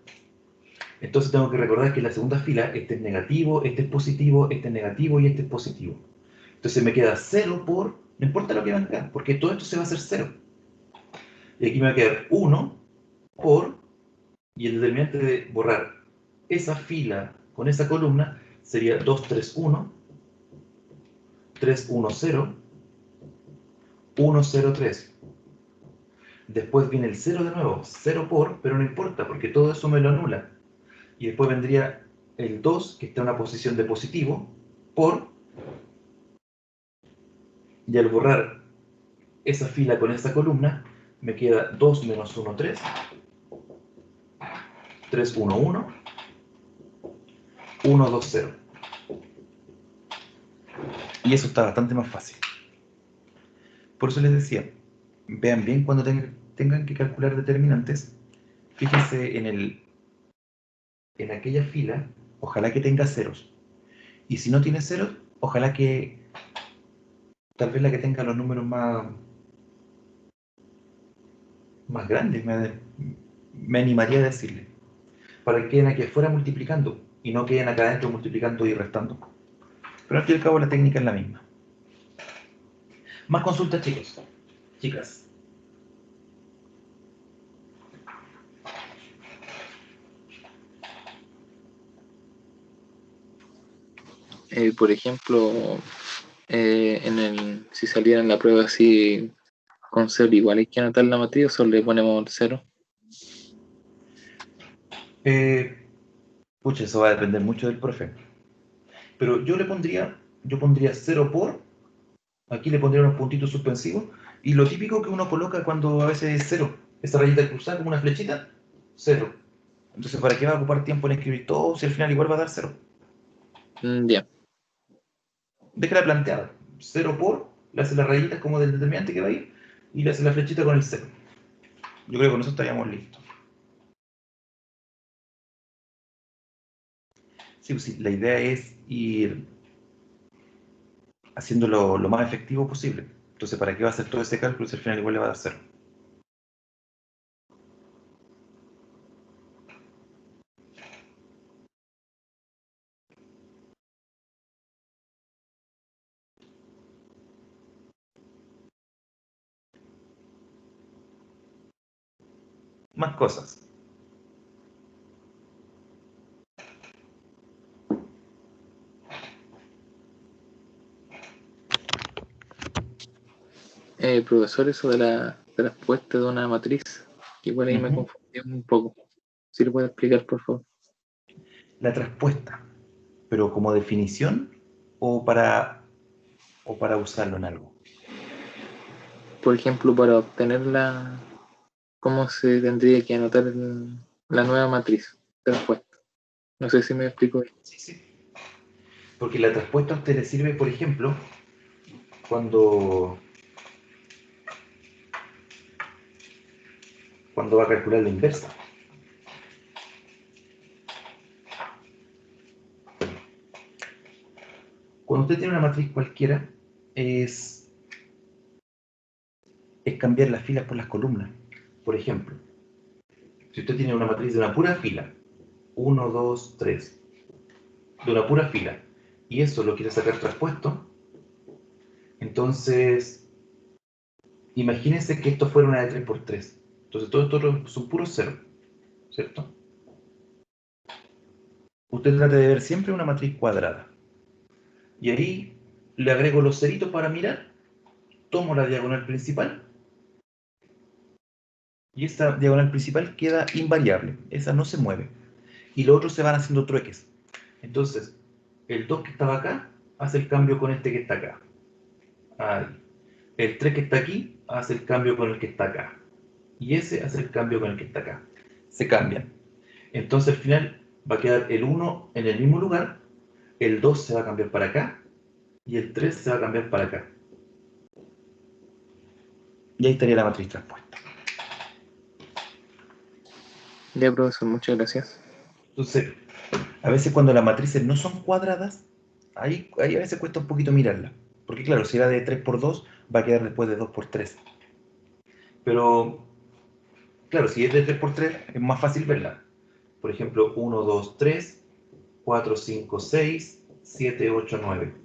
Entonces tengo que recordar que en la segunda fila este es negativo, este es positivo, este es negativo y este es positivo. Entonces me queda 0 por, no importa lo que venga acá, porque todo esto se va a hacer 0. Y aquí me va a quedar 1 por, y el determinante de borrar esa fila con esa columna sería 231, 310, 103. Después viene el 0 de nuevo, 0 por, pero no importa, porque todo eso me lo anula. Y después vendría el 2, que está en una posición de positivo, por, y al borrar esa fila con esa columna, me queda 2 menos 1, 3, 3, 1, 1, 1, 2, 0. Y eso está bastante más fácil. Por eso les decía, vean bien cuando tengan que calcular determinantes, fíjense en aquella fila, ojalá que tenga ceros. Y si no tiene ceros, ojalá que tal vez la que tenga los números más grandes, me animaría a decirle, para que queden aquí afuera multiplicando y no queden acá adentro multiplicando y restando. Pero al fin y al cabo la técnica es la misma. Más consultas, chicos. Chicas. Por ejemplo, si saliera en la prueba así con 0, igual hay que anotar la matriz o solo le ponemos 0. Pucha, eso va a depender mucho del profe. Pero yo pondría 0 por, aquí le pondría unos puntitos suspensivos, y lo típico que uno coloca cuando a veces es 0, esa rayita cruzada como una flechita, 0. Entonces, ¿para qué va a ocupar tiempo en escribir todo si al final igual va a dar 0? Ya. Déjala planteada. 0 por, le hace las rayitas como del determinante que va ahí, y le hace la flechita con el 0. Yo creo que con eso estaríamos listos. Sí, pues sí, la idea es ir haciéndolo lo más efectivo posible. Entonces, ¿para qué va a hacer todo ese cálculo si al final igual le va a dar 0? Más cosas. Profesor, eso de las puestas de una matriz, igual ahí me confundí un poco. Si lo puede explicar, por favor. La traspuesta, pero como definición o para usarlo en algo. Por ejemplo, para obtenerla, ¿cómo se tendría que anotar la nueva matriz de las puestas? No sé si me explico bien. Sí, sí. Porque la traspuesta a usted le sirve, por ejemplo, cuando, cuando va a calcular la inversa. Cuando usted tiene una matriz cualquiera, es cambiar las filas por las columnas. Por ejemplo, si usted tiene una matriz de una pura fila, 1, 2, 3, de una pura fila, y eso lo quiere sacar traspuesto, entonces imagínense que esto fuera una de 3 por 3. Entonces todo esto son puros ceros, ¿cierto? Usted trata de ver siempre una matriz cuadrada. Y ahí le agrego los ceritos para mirar, tomo la diagonal principal, y esta diagonal principal queda invariable, esa no se mueve. Y los otros se van haciendo trueques. Entonces, el 2 que estaba acá hace el cambio con este que está acá. Ahí. El 3 que está aquí hace el cambio con el que está acá. Y ese hace el cambio con el que está acá. Se cambian. Entonces al final va a quedar el 1 en el mismo lugar, el 2 se va a cambiar para acá y el 3 se va a cambiar para acá. Y ahí estaría la matriz transpuesta. Ya, profesor, muchas gracias. Entonces, a veces cuando las matrices no son cuadradas, ahí a veces cuesta un poquito mirarla. Porque claro, si era de 3 por 2, va a quedar después de 2 por 3. Pero, claro, si es de 3 por 3, es más fácil verla. Por ejemplo, 1, 2, 3, 4, 5, 6, 7, 8, 9.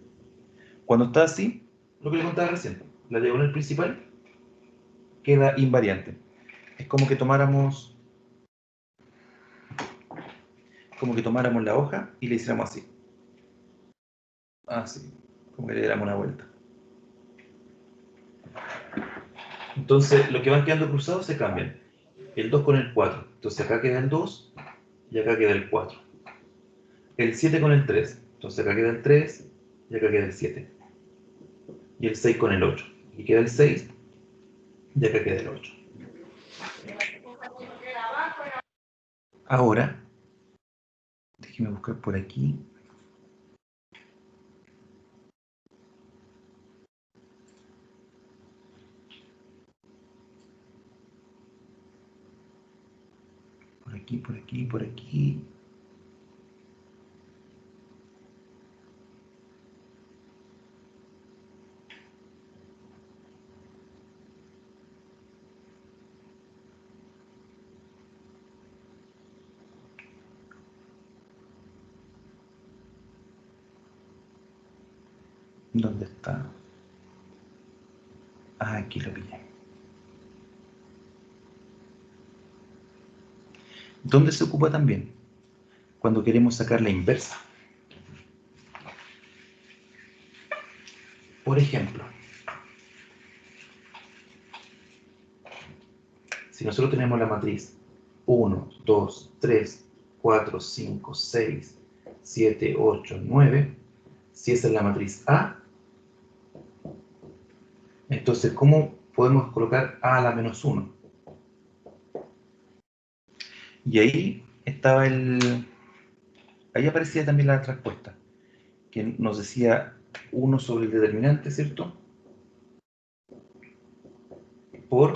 Cuando está así, lo que le contaba recién, la diagonal principal queda invariante. Es como que tomáramos la hoja y le hiciéramos así. Así, como que le diéramos una vuelta. Entonces, lo que van quedando cruzados se cambian. El 2 con el 4. Entonces acá queda el 2 y acá queda el 4. El 7 con el 3. Entonces acá queda el 3 y acá queda el 7. Y el 6 con el 8. Y queda el 6 y acá queda el 8. Ahora, déjeme buscar por aquí. Por aquí, por aquí, por aquí. ¿Dónde está? Aquí lo pillé. ¿Dónde se ocupa también? Cuando queremos sacar la inversa. Por ejemplo, si nosotros tenemos la matriz 1, 2, 3, 4, 5, 6, 7, 8, 9, si esa es la matriz A, entonces, ¿cómo podemos colocar A a la menos 1? Y ahí estaba ahí aparecía también la respuesta, que nos decía 1 sobre el determinante, ¿cierto? Por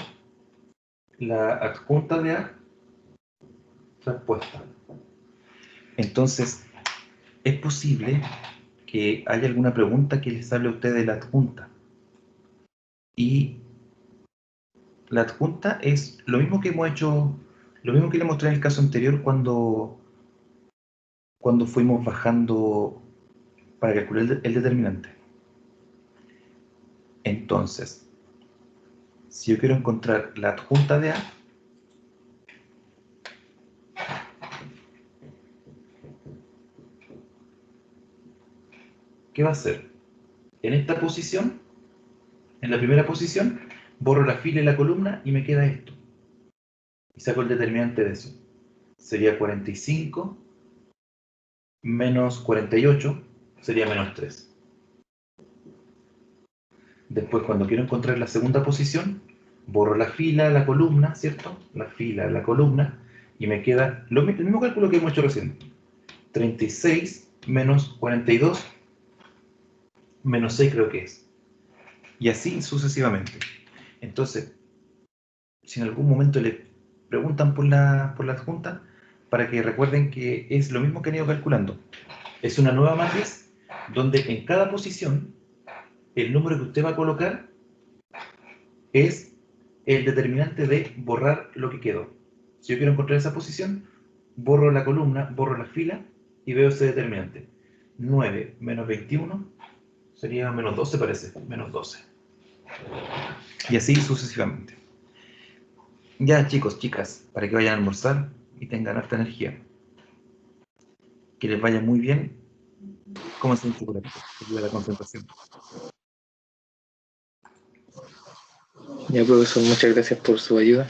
la adjunta de A, respuesta. Entonces, es posible que haya alguna pregunta que les hable a ustedes de la adjunta. Y la adjunta es lo mismo que hemos hecho, lo mismo que le mostré en el caso anterior cuando fuimos bajando para calcular el determinante. Entonces, si yo quiero encontrar la adjunta de A, ¿qué va a hacer? En esta posición, en la primera posición, borro la fila y la columna y me queda esto. Y saco el determinante de eso. Sería 45 menos 48, sería menos 3. Después, cuando quiero encontrar la segunda posición, borro la fila, la columna, ¿cierto? La fila, la columna, y me queda el mismo cálculo que hemos hecho recién. 36 menos 42 menos 6 creo que es. Y así sucesivamente. Entonces, si en algún momento le preguntan por la adjunta, para que recuerden que es lo mismo que han ido calculando. Es una nueva matriz donde en cada posición el número que usted va a colocar es el determinante de borrar lo que quedó. Si yo quiero encontrar esa posición, borro la columna, borro la fila y veo ese determinante. 9 menos 21 sería menos 12, parece, menos 12. Y así sucesivamente. Ya, chicos, chicas, para que vayan a almorzar y tengan harta energía. Que les vaya muy bien. Cómanse un chocolate, ayuda a la concentración. Ya, profesor, muchas gracias por su ayuda.